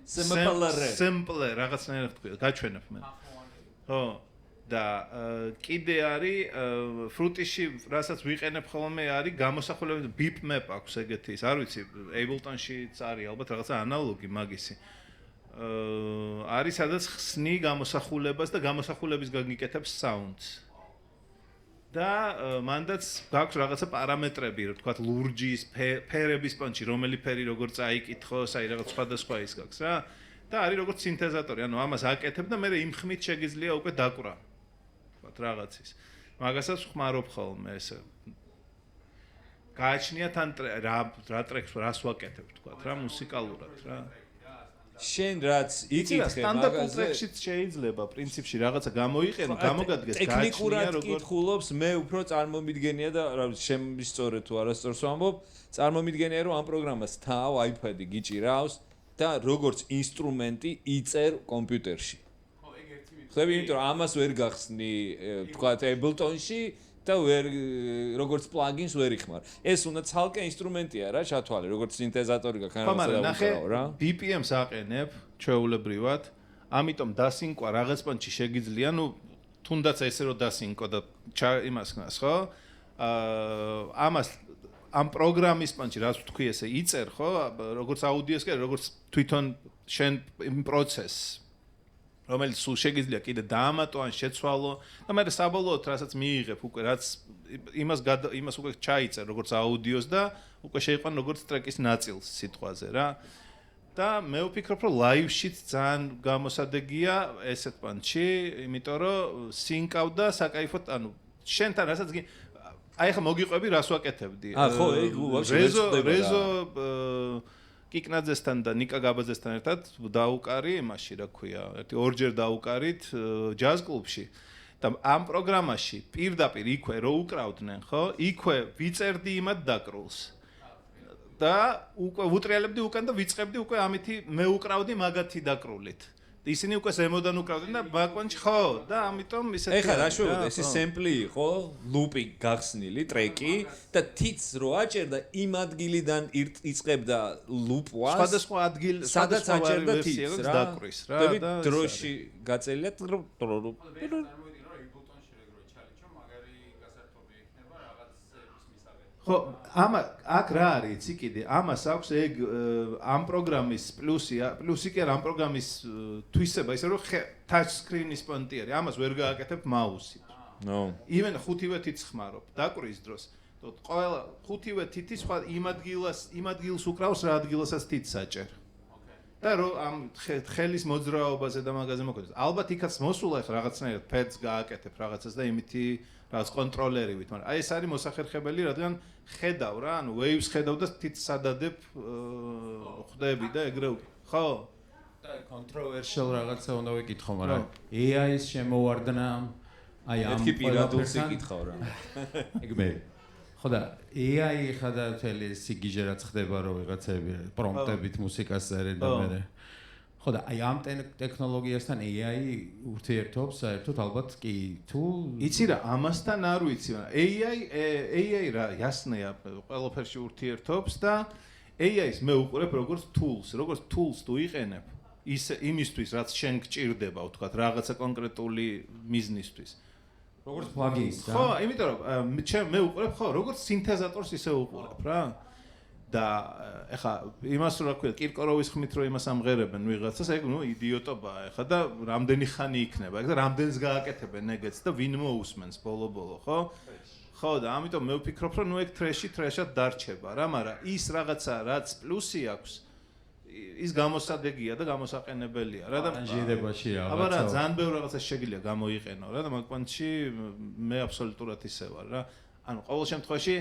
სემპლერ რაღაცნაირად თქვია გაჩვენებ მე ხო და კიდე არის ფრუტიში რასაც ვიყენებ ხოლმე არის გამოსახულები bitmap აქვს ეგეთი ის არ ვიცი Ableton-შიც არის ალბათ რაღაცა ანალოგი მაგისი არის სადაც ხსნი გამოსახულებას და გამოსახულების გაგიკეთებს sounds და მანდაც გაქვს რაღაცა პარამეტრები რა თქვა ლურჯის ფერების პონჩი რომელი ფერი როგორ წაიკითხოს აი რაღაც სხვადასხვა ის გაქვს რა და არის როგორც სინთეზატორი ანუ ამას აკეთებ და მე იმ ხმით შეგიძლია უკვე დაკვრა რაღაცის. მაგასაც ხმარობ ხოლმე ესე. გააჩნიათ ან რა ტრეკს რას ვაკეთებ თქვა რა მუსიკალურად რა. შენ რაც იკითხე სტანდარტულ ტრექშიც შეიძლება პრინციპში რაღაცა გამოიყენო, გამოგადგეს გააჩნია როგორ ტექნიკურად კითხულობს, მე უფრო წარმომიდგენია და რა ვიცი, შემისწორე თუ არასწორს ვამბობ, წარმომიდგენია რომ ამ პროგრამას თავ iPad-ი გიჭირავს და როგორც ინსტრუმენტი იწერ კომპიუტერში. ხები, იმიტომ რომ ამას ვერ გახსნი, თქვა Ableton-ში და ვერ როგორც პლაგინს ვერ იხმარ. ეს უნდა ცალკე ინსტრუმენტია რა, ჩათვალე, როგორც სინთეზატორი გაქვს, რა უკრავ რა. BPM-ს აყენებ ჩვეულებრივად, ამიტომ დასინკვა რაღაც პონჩი შეგიძლია, ნუ თუნდაც ესე რომ დასინკო და იმას ხნას, ხო? ამას ამ პროგრამის პონჩი რაც თქვი ესე იწერ, ხო? როგორც აუდიოს კი, როგორც თვითონ შენ იმ პროცესს რომელიც სულ შეგიძლია კიდე დაამატო ან შეცვალო და მე საბოლოოდ რასაც მიიღებ უკვე რაც იმას უკვე ჩაიწერ როგორც აუდიოს და უკვე შეიყვან როგორც ტრეკის ნაწილს სიტყვაზე რა და მე ვფიქრობ, რომ ლაივშიც ძალიან გამოსადეგია ესეთ პანჩი, იმიტომ რომ სინკავდა საკაიფოდ, ანუ შენთან რასაც აი ხა მოგიყვები რას ვაკეთებდი. ხო, ეგ რეზო კიკნაძესთან და ნიკა გაბაძესთან ერთად დაუკარი იმაში, რა ქვია, ორჯერ დაუკარით ჯაზ კლუბში. და ამ პროგრამაში პირდაპირ იქვე რო უკრავდნენ, ხო? იქვე ვიწერდი იმად დაკრულს. და უკვე ვუტრიალებდი უკან და ვიწყებდი უკვე ამითი მე უკრავდი მაგათი დაკრულით. ისინი უკვე ზემოდან უკრავდნენ და ბაკონჩი ხო და ამიტომ ისეთი ეხლა რა შევიდა ეს სემპლი იყო ლუპი გახსნილი ტრეკი და თიც რო აჭერდა იმ ადგილიდან იწყებდა ლუპვას სხვადასხვა ადგილ სადაც აჭერდა თიც რა დაკრის რა და დროში გაწელია ხო აქ რა არის იცი კიდე ამას აქვს ეგ ამ პროგრამის პლუსი კი ამ პროგრამის თვისება ისე რომ touch screen-ის პონტი არის ამას ვერ გააკეთებ მაუსით იმენ ხუთივე თითს ხმარობ დაკრის დროს ყველა ხუთივე თითი სხვა იმ ადგილს უკრავს რა ადგილასაც თითს საჭერ და რომ ამ ხელის მოძრაობაზე და მაგაზე მოქმედებს ალბათ იქაც მოსულა ხ რაღაცნაირად ფედს გააკეთებ რაღაცას და იმითი რაც კონტროლერივით, მაგრამ აი ეს არის მოსახერხებელი, რადგან ხედავ რა, ანუ waves ხედავ და თითს სადადებ ხვდები და ეგრე ხო? და controversial რაღაცა უნდა ვიკითხო, მაგრამ AI-ის შემოვარდნა აი ამ პირადულს იკითხავ რა. ეგ მე. ხო და AI ხადა თელი სიგიჟე რაც ხდება რომ ვიღაცები პრომპტებით მუსიკას წერენ და მე ხო და აი ამ ტექნოლოგიასთან AI ურთიერთობს საერთოდ ალბათ კი თუ იცი რა ამასთან არ ვიცი მაგრამ AI რა ясნეა ყველაფერში ურთიერთობს და AI-ს მე უყურებ როგორც tools თუ იყენებ ის იმისთვის რაც შენ გჭირდება ვთქვათ რაღაცა კონკრეტული მიზნისთვის როგორც plugins რა ხო იმიტომ რომ მე უყურებ ხო როგორც სინთეზატორს ისე უყურებ რა და ეხა იმას რა ქვია კირკოროვის ხმით რომ იმას ამღერებენ ვიღაცას ეგ ნუ იდიოტობაა ეხა და რამდენი ხანი იქნება ეგ და რამდენს გააკეთებენ ეგეც და ვინ მოусმენს ბოლო ხო ხო და ამიტომ მე ვფიქრობ რომ ნუ ეგ ტრეშად დარჩება რა მაგრამ ის რაღაცა რაც პლუსი აქვს ის გამოსადეგია და გამოსაყენებელია რა და ანჟირებაში რაღაცა აბა რა ძალიან ბევრ რაღაცას შეგიძლია გამოიყენო რა და მაგ პონტში მე აბსოლუტურად ისე ვარ რა ანუ ყოველ შემთხვევაში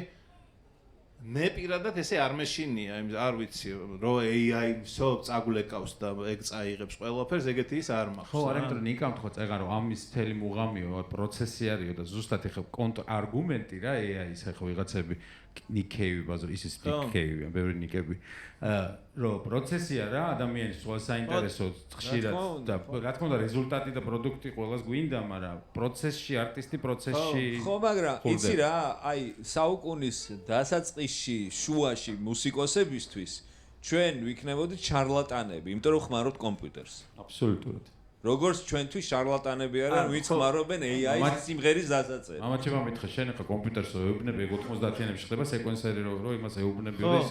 მე პირადად ესე არ მეშინია, არ ვიცი, რომ AI всё წაგულეკავს და ეგ წაიღებს ყველაფერს, ეგეთი ის არ მაქვს. ხო, არამედ ნიკამ თქვა წეგან რომ ამის მთელი მუღამიო პროცესი არისო და ზუსტად ეხა კონტრ-არგუმენტი რა AI-ის ეხა ვიღაცები ნიკეივი ბაზო ის ნიკეივი, ბევრი ნიკები. რომ პროცესია რა, ადამიანის სხვა საინტერესო ხშირად და რა თქმა უნდა რეზულტატი და პროდუქტი ყველას გვინდა, მაგრამ პროცესში არტისტი პროცესში ხო, მაგრამ იცი რა, აი საუკუნის დასაწყისში, შუაში მუსიკოსებისთვის ჩვენ ვიქნებოდით შარლატანები, იმიტომ რომ ხმარობთ კომპიუტერს. აბსოლუტურად. როგორც ჩვენთვის შარლატანები არიან, ვინც ხმარობენ AI-ის სიმღერის დასაწერს. მამაჩემ მითხრა, შენ ახლა კომპიუტერს ეუბნები, 90-იანებში ხდება სეკვენსერი, რომ იმას ეუბნებიოდეს,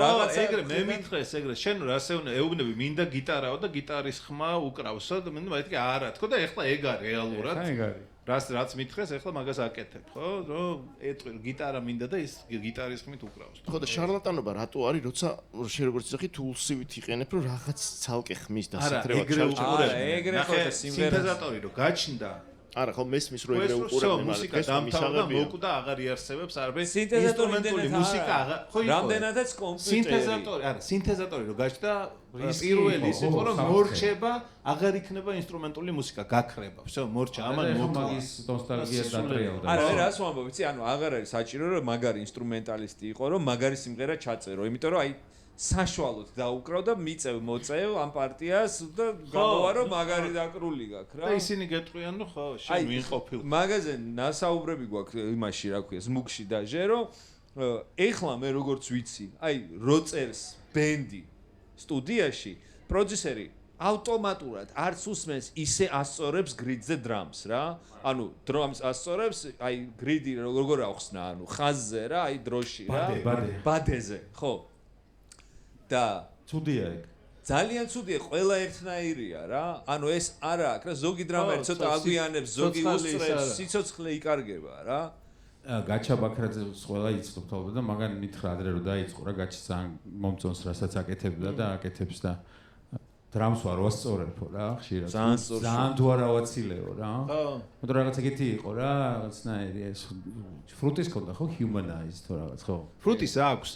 რასაც ეგრე მე მითხრეს, ეგრე შენ რას ეუბნები, მინდა გიტარაო და გიტარის ხმა უკრავსო და მე მეთქი არა თქო და ეხლა ეგ არის რეალურად. ეგ არის. რაც მითხრეს, ეხლა მაგას აკეთებ, ხო? რომ ეტყვი გიტარა მინდა და ის გიტარის ხმით უკრავს. ხო და შარლატანობა რატო არის, როცა შენ როგორც იცი თულსივით იყენებ, რომ რაღაც ცალკე ხმის დასათრევად ჩავჭურებ. ეგრე ხო სინთეზატორი რო გაჩნდა. არა ხო მესმის რო ეგრე უყურებ მუსიკა დამთავრდა მოკვდა აღარ იარსებებს არბე ინსტრუმენტული მუსიკა ხო იყო რამდენადაც კომპიუტერი სინთეზატორი არა სინთეზატორი რო გაჩნდა პირველი ის იყო რომ მორჩება აღარ იქნება ინსტრუმენტული მუსიკა გაქრება всё მორჩა ამან მაგის ნოსტალგია დატრიალდა არა რას ვამბობ იცი ანუ აღარ არის საჭირო რომ მაგარი ინსტრუმენტალისტი იყო რომ მაგარი სიმღერა ჩაწერო იმიტომ რომ აი საშუალოდ დაუკრავ და მიწევ მოწევ ამ პარტიას და გამოვა რომ მაგარი დაკრული გაქვს რა და ისინი გეტყვიან რომ ხო შენ ვინ ყოფილ მაგაზე ნასაუბრები გვაქვს იმაში რა ქვია ზმუგში დაჟე რომ ეხლა მე როგორც ვიცი აი როწერს ბენდი სტუდიაში პროდიუსერი ავტომატურად არც უსმენს ისე ასწორებს გრიდზე დრამს რა ანუ დრამს ასწორებს აი გრიდი როგორ ახსნა ანუ ხაზზე რა აი დროში რა ბადეზე ხო და ცუდია ეგ ძალიან ცუდია ყველა ერთნაირია რა ანუ ეს არა აქვს რა ზოგი დრამერი ცოტა აგვიანებს ზოგი უსწრებს სიცოცხლე იკარგება რა გაჩა ბაქრაძეს ყველა იცნობთ ალბათ და მაგან მითხრა ადრე რომ დაიწყო რა გაჩა ძალიან მომწონს რასაც აკეთებდა და აკეთებს და დრამს ვარ ვასწორებო რა ხშირად ძალიან თუ არა ვაცილეო რა მაგრამ რაღაც ეგეთი იყო რა რაღაცნაირი ეს ფრუტის ქონდა ხო humanized თუ რაღაც ხო ფრუტის აქვს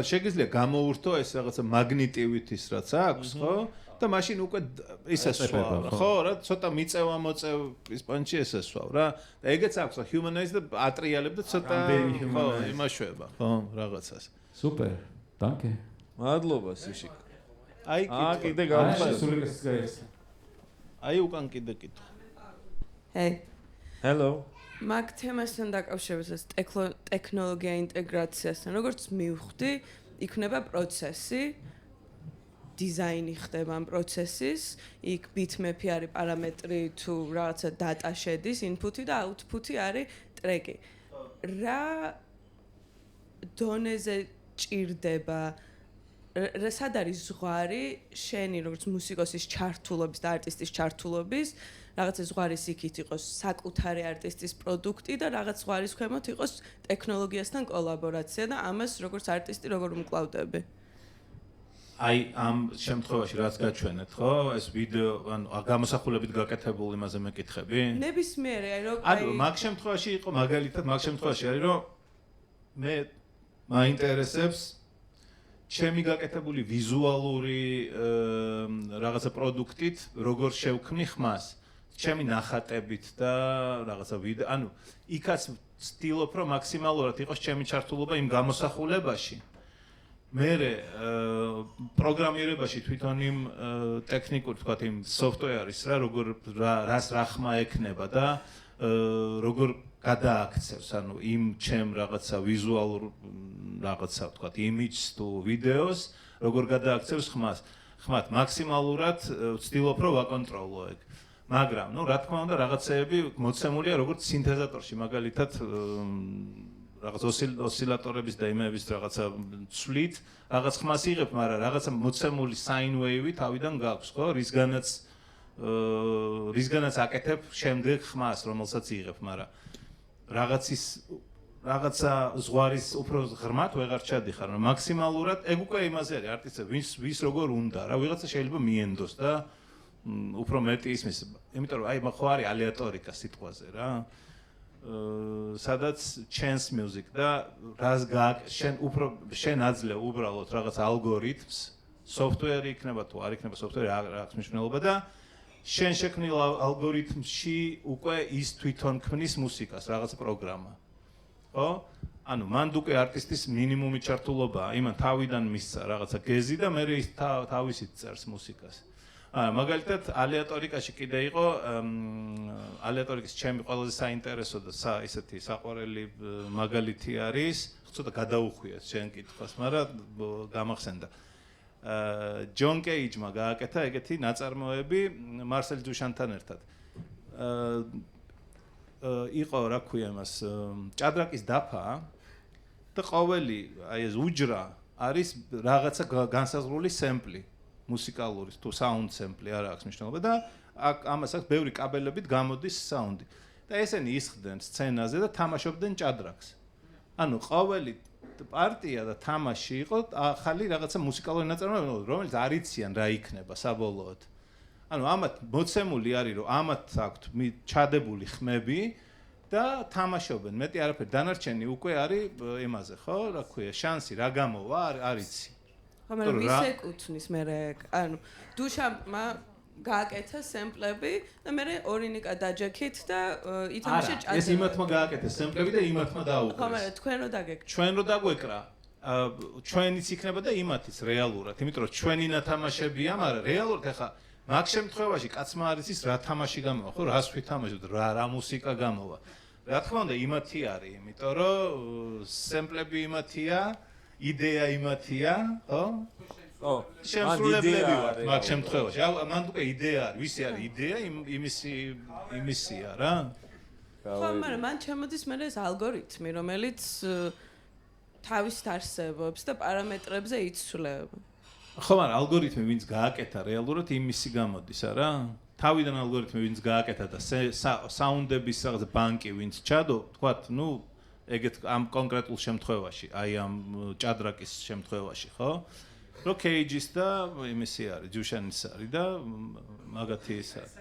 შეგიძლია გამოურთო ეს რაღაცა მაგნიტივით ის რაც აქვს ხო და მაშინ უკვე ისესვავ ხო რა ცოტა მიწევა მოწევ ისპანეთში ესესვავ რა და ეგეც აქვს humanized და ატრიალებ და ცოტა ხო იმაშვება ხო რაღაცას სუპერ დანკე მადლობა სიშიკ აი კიდე გავხსნა აი უკან კიდე კითხვა ჰეი ჰელო მაგ თემასთან დაკავშირებას ტექნოლოგია ინტეგრაციასთან როგორც მივხვდი იქნება პროცესი დიზაინი ხდება ამ პროცესის იქ ბიტმეპი არის პარამეტრი თუ რაღაცა დატა შედის ინფუთი და აუთფუთი არის ტრეკი რა დონეზე ჭირდება სად არის ზღვარი შენი როგორც მუსიკოსის ჩართულობის და არტისტის ჩართულობის რაღაცა ზღვარის იქით იყოს საკუთარი არტისტის პროდუქტი და რაღაც ზღვარის ქვემოთ იყოს ტექნოლოგიასთან კოლაბორაცია და ამას როგორც არტისტი როგორ მკლავდები აი ამ შემთხვევაში რაც გაჩვენეთ ხო ეს ვიდეო ანუ გამოსახულებით გაკეთებული იმაზე მეკითხები ნებისმიერი აი რომ ანუ მაგ შემთხვევაში იყო მაგალითად მაგ შემთხვევაში არის რომ მე მაინტერესებს ჩემი გაკეთებული ვიზუალური რაღაცა პროდუქტით როგორ შევქმნი ხმას ჩემი ნახატებით და რაღაცა ვიდეო ანუ იქაც ვცდილობ რომ მაქსიმალურად იყოს ჩემი ჩართულობა იმ გამოსახულებაში მერე პროგრამირებაში თვითონ იმ ტექნიკურ თქვა იმ სოფტვერის რა როგორ რას რა ხმა ექნება და როგორ გადააქცევს ანუ იმ ჩემ რაღაცა ვიზუალურ რაღაცა თქვა იმიჯს თუ ვიდეოს როგორ გადააქცევს ხმად მაქსიმალურად ვცდილობ რომ ვაკონტროლო ეგ მაგრამ ნუ რა თქმა უნდა რაღაცეები მოცემულია როგორც სინთეზატორში მაგალითად რაღაც ოსცილატორების და იმების რაღაცა ცვლით რაღაც ხმას იღებ მაგრამ რაღაცა მოცემული sine wave-ი თავიდან გაქვს ხო რისგანაც აკეთებ შემდეგ ხმას რომელსაც იღებ მაგრამ რაღაცა ზღვარის უფრო ღრმად ვეღარ ჩადიხარ მაგრამ მაქსიმალურად ეგ უკვე იმაზე არის არტისტები ვის როგორ უნდა რა ვიღაცა შეიძლება მიენდოს და უფრო მეტი ისმის იმიტომ რომ აი ხო არის ალეატორიკა სიტყვაზე რა სადაც chance music და რას შენ აძლევ უბრალოდ რაღაც ალგორითმს software იქნება თუ არ იქნება software აქვს მნიშვნელობა და შენ შექმნილ ალგორითმში უკვე ის თვითონ ქმნის მუსიკას რაღაც პროგრამა ხო ანუ მანდ უკვე არტისტის მინიმუმი ჩართულობაა იმან თავიდან მისცა რაღაცა გეზი და მე ის თავისით წერს მუსიკას მაგალითად ალეატორიკაში კიდე იყო ალეატორიკის ჩემი ყველაზე საინტერესო და ისეთი საყვარელი მაგალითი არის ცოტა გადაუხვიეთ შენ კითხვას მაგრამ გამახსენდა ჯონ კეიჯმა გააკეთა ეგეთი ნაწარმოები მარსელ დუშანთან ერთად იყო რა ქვია მას ჭადრაკის დაფა და ყოველი აი ეს უჯრა არის რაღაცა განსაზღვრული სემპლი მუსიკალური თუ საუნდ სემპლი არ აქვს მნიშვნელობა და ამას აქვს ბევრი კაბელებით გამოდის საუნდი და ესენი ისხდნენ სცენაზე და თამაშობდნენ ჭადრაკს ანუ ყოველი პარტია და თამაში იყო ახალი რაღაცა მუსიკალური ნაწარმოები რომელიც არ იციან რა იქნება საბოლოოდ ანუ ამათ მოცემული არის რომ ამათ აქვთ ჩადებული ხმები და თამაშობენ მეტი არაფერი დანარჩენი უკვე არის იმაზე ხო რა ქვია შანსი რა გამოვა არ იცი მაგრამ ვის ეკუთვნის მე ანუ დუშანმა გააკეთა სემპლები და მე ორინიკა დაჯექით და ითამაშე ჭადრაკი ეს იმათმა გააკეთა სემპლები და იმათმა დაუყრეს მაგრამ თქვენ რო დაგეკრა ჩვენ რო დაგვეკრა ჩვენიც იქნება და იმათიც რეალურად იმიტომ რომ ჩვენი ნათამაშებია მაგრამ რეალურად ახლა მაგ შემთხვევაში კაცმა არის ის რა თამაში გამოვა ხო რას ვითამაშობთ რა მუსიკა გამოვა რა თქმა უნდა იმათი არის იმიტომ რომ სემპლები იმათია იდეა იმათია ხო ო შემსრულებლები ვართ მაგ შემთხვევაში მანდ უკვე იდეა არის ვისი არის იდეა იმისია რა ხო მაგრამ მან ჩემოდის მე ეს ალგორითმი რომელიც თავისით არსებობს და პარამეტრებზე იცვლება ხო მაგრამ ალგორითმი ვინც გააკეთა რეალურად იმისი გამოდის არა თავიდან ალგორითმი ვინც გააკეთა და საუნდების რაღაც ბანკი ვინც ჩადო, თქვათ, ეგეთ ამ კონკრეტულ შემთხვევაში, აი ამ ჭადრაკის შემთხვევაში, ხო? რო კეიჯის და იმისი არის, ჯუშანის არის და მაგათი ის არის.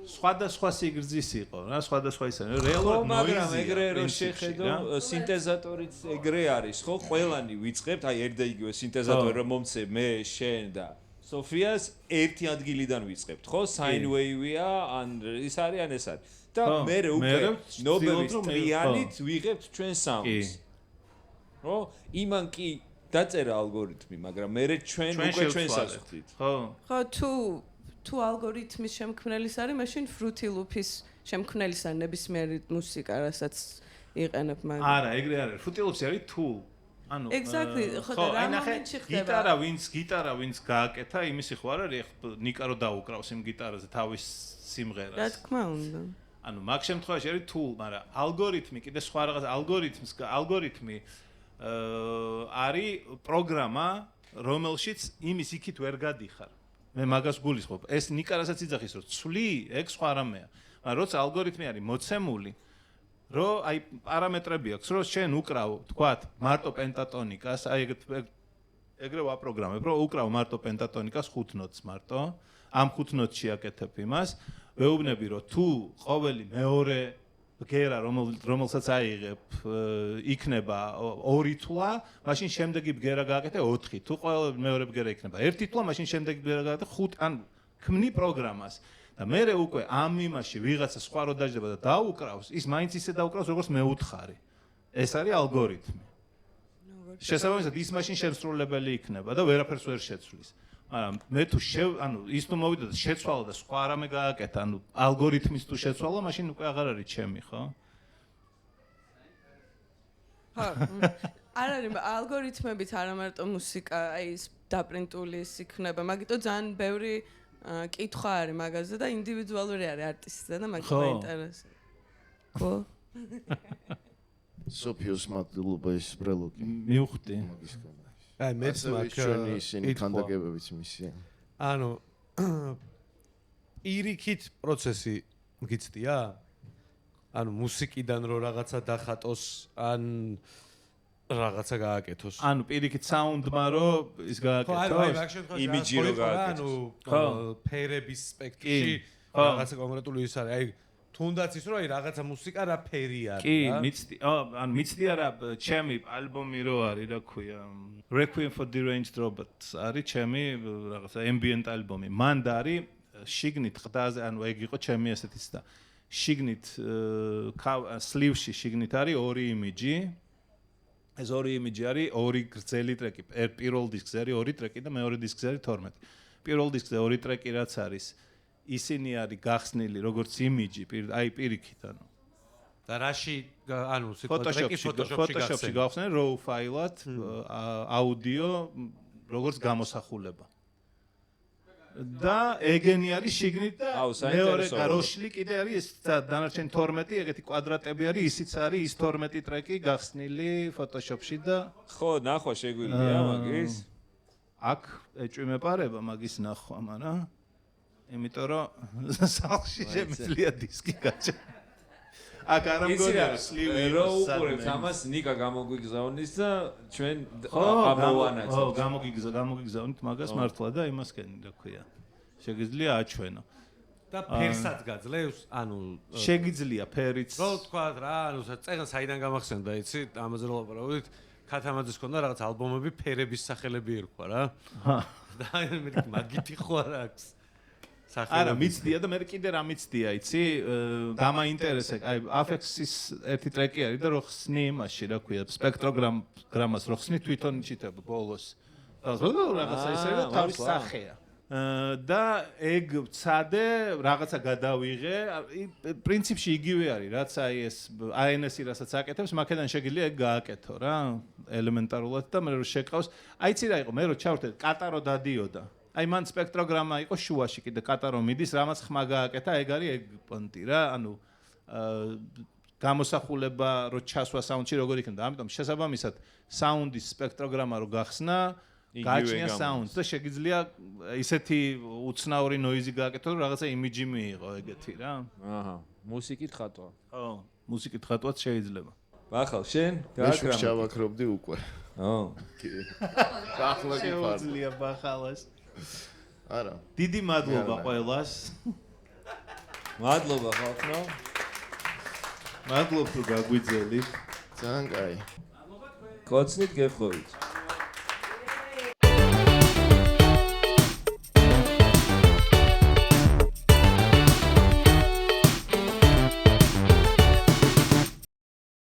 სხვადასხვა სიგრძის იყო რა, სხვადასხვა ის არის. რეალურად ნოიზია. მაგრამ ეგრე რო შეხედო, სინთეზატორიც ეგრე არის, ხო? ყველანი ვიწყებთ, აი ერთ და იგივე სინთეზატორი რომ მომცე მე, შენ და სოფიას ერთი ადგილიდან ვიწყებთ, ხო? Sine wave-ია, ან ის არის, ან ეს არის. და მე უკვე ნობელის ტრიანით ვიღებთ ჩვენ საუნდს. ხო? იმან კი დაწერა ალგორითმი, მაგრამ მე ჩვენ უკვე ჩვენს ასხდით. ხო? ხო, თუ ალგორითმის შემქმნელის არის, მაშინ Fruity Loop-ის შემქმნელის არის ნებისმიერი მუსიკა, რასაც იყენებ მაგ. არა, ეგრე არის. Fruity Loops არის tool. ანუ Exactly, ხო და რა მომენტში ხდება? გიტარა ვინც გააკეთა, იმისი ხო არ არის, ნიკა რო დაუკრავს იმ გიტარაზე თავის სიმღერას. რა თქმა უნდა. ანუ მაგ შემთხვევაში არის tool, მაგრამ ალგორითმი კიდე სხვა რაღაც ალგორითმი არის პროგრამა, რომელშიც იმის იქით ვერ გადიხარ. მე მაგას გულისხმობ. ეს ნიკა რასაც იძახის, რომ ცვლი, ეგ სხვა რამეა. მაგრამ როცა ალგორითმი არის მოცემული, რომ აი პარამეტრები აქვს, რომ შენ უკრავ, თქვათ, მარტო პენტატონიკას, აი ეგრე ვაპროგრამებ, რომ უკრავ მარტო პენტატონიკას 5 ნოტს მარტო, ამ 5 ნოტში აკეთებ იმას, ვეუბნები, რომ თუ ყოველი მეორე ბგერა, რომელსაც აიღებ, იქნება 2 თვლა, მაშინ შემდეგი ბგერა გააკეთე 4. თუ ყოველი მეორე ბგერა იქნება 1 თვლა, მაშინ შემდეგი ბგერა გააკეთე 5, ან ქმნი პროგრამას. და მე უკვე ამ იმაში ვიღაცა სხვა რო დაждდება და დაუკრავს, ის მაინც ისე დაუკრავს, როგორც მე უთხარი. ეს არის ალგორითმი. შესაბამისად, ის მაშინ შემსრულებელი იქნება და ვერაფერს ვერ შეცვლის. მაგრამ მე თუ ის თუ მოვიდა და შეცვალა და სხვა რამე გააკეთა, ანუ ალგორითმის თუ შეცვალა, მაშინ უკვე აღარ არის ჩემი, ხო? ხო. არ არის ალგორითმებით არა მარტო მუსიკა, აი ის დაპრინტული ის იქნება, მაგიტო ძალიან ბევრი კითხვა არის მაგაზე და ინდივიდუალური არის არტისტზე და მაგით მაინტერესებს. ხო? სოფიოს მადლობა ის ბრელოკი. მივხვდი. აი მეც მაგ ჩვენი ისინი ქანდაკებებიც მისია. ანუ პირიქით პროცესი გიცდია? ანუ მუსიკიდან რო რაღაცა დახატოს, ან რაღაცა გააკეთოს. ანუ პირიქით საუნდმა რო ის გააკეთოს, იმიჯი რო გააკეთოს. ანუ ფერების სპექტრში რაღაცა კონკრეტული ის არის. აი თუნდაც ის რომ აი რაღაცა მუსიკა რა ფერი არის. კი, მიცდი, ანუ მიცდი არა, ჩემი ალბომი რო არის, რა ქვია, Requiem for Deranged Robots არის ჩემი რაღაცა ambient ალბომი. მან და არის შიგნით ყდაზე, ანუ ეგ იყო ჩემი ესეთიც და შიგნით სლივში შიგნით არის 2 იმიჯი. ეს 2 იმიჯი არის 2 გრძელი ტრეკი. პირველ დისკზე არის 2 ტრეკი და მეორე დისკზე არის 12. პირველ დისკზე 2 ტრეკი რაც არის, ისინი არის გახსნილი როგორც იმიჯი, აი პირიქით, ანუ. და რაში, ანუ Photoshop-ში გავხსნე RAW ფაილად, აუდიო როგორც გამოსახულება. და ეგენი არის შიგნით და მეორე გაროშლი კიდე არის ეს დანარჩენი 12 ეგეთი კვადრატები არის, ისიც არის ის 12 ტრეკი გახსნილი Photoshop-ში და ხო, ნახვა შეგვიძლია მაგის. აქ ეჭვმეპარება მაგის ნახვა, მაგრამ იმიტომ რომ სახლში შემიძლია დისკი გაჩა. აქ არ ამგონია სლივი რო უყურებთ ამას ნიკა გამოგვიგზავნის და ჩვენ ამოვანაცხებთ. ხო, გამოგიგზავნით მაგას მართლა და იმასკენი რა ქვია. შეგიძლია აჩვენო. და ფერსაც გაძლევს, ანუ შეგიძლია ფერიც. რო თქვა რა, ანუ წეგან საიდან გამახსენდა, იცი, ამაზე რო ლაპარაკობთ, ქათამაძეს ქონდა რაღაც ალბომები ფერების სახელები ერქვა რა. და მე მაგითი ხო არ აქვს. არა, მიცდია და მე კიდე რა მიცდია, იცი? დამაინტერესე, აი Afex-ის ერთი ტრეკი არის და რო ხსნი იმაში, რა ქვია, სპექტროგრამას რო ხსნი თვითონ ჩიტებ ბოლოს. რაღაცა ისე და თავის სახეა. და ეგ ვცადე, რაღაცა გადავიღე, პრინციპში იგივე არის, რაც აი ეს ANS-ი რასაც აკეთებს, მაქედან შეგიძლია ეგ გააკეთო რა, ელემენტარულად და მე რო შეყავს, აიცი რა იყო, მე რო ჩავერთე, კატარო დადიოდა. აი მან სპექტროგრამა იყო შუაში კიდე კატარო მიდის, რამაც ხმა გააკეთა, ეგ არის ეგ პონტი რა, ანუ გამოსახულება რო ჩასვა საუნდში როგორ იქნება. ამიტომ შესაბამისად საუნდის სპექტროგრამა რო გახსნა, გააჩნია საუნდს და შეგიძლია ისეთი უცნაური ნოიზი გააკეთო, რომ რაღაცა იმიჯი მიიღო ეგეთი რა. აჰა, მუსიკით ხატვა. ხო, მუსიკით ხატვაც შეიძლება. ბახალ, შენ გააკრა. შევაქრობდი უკვე. ო. კი. ახლა კი ფარ. შეუძლია ბახალას. არა. დიდი მადლობა ყველას. მადლობა ხალხო. მადლობ თუ გაგვიძელით. ძალიან კაი. კოცნით გეხოვით.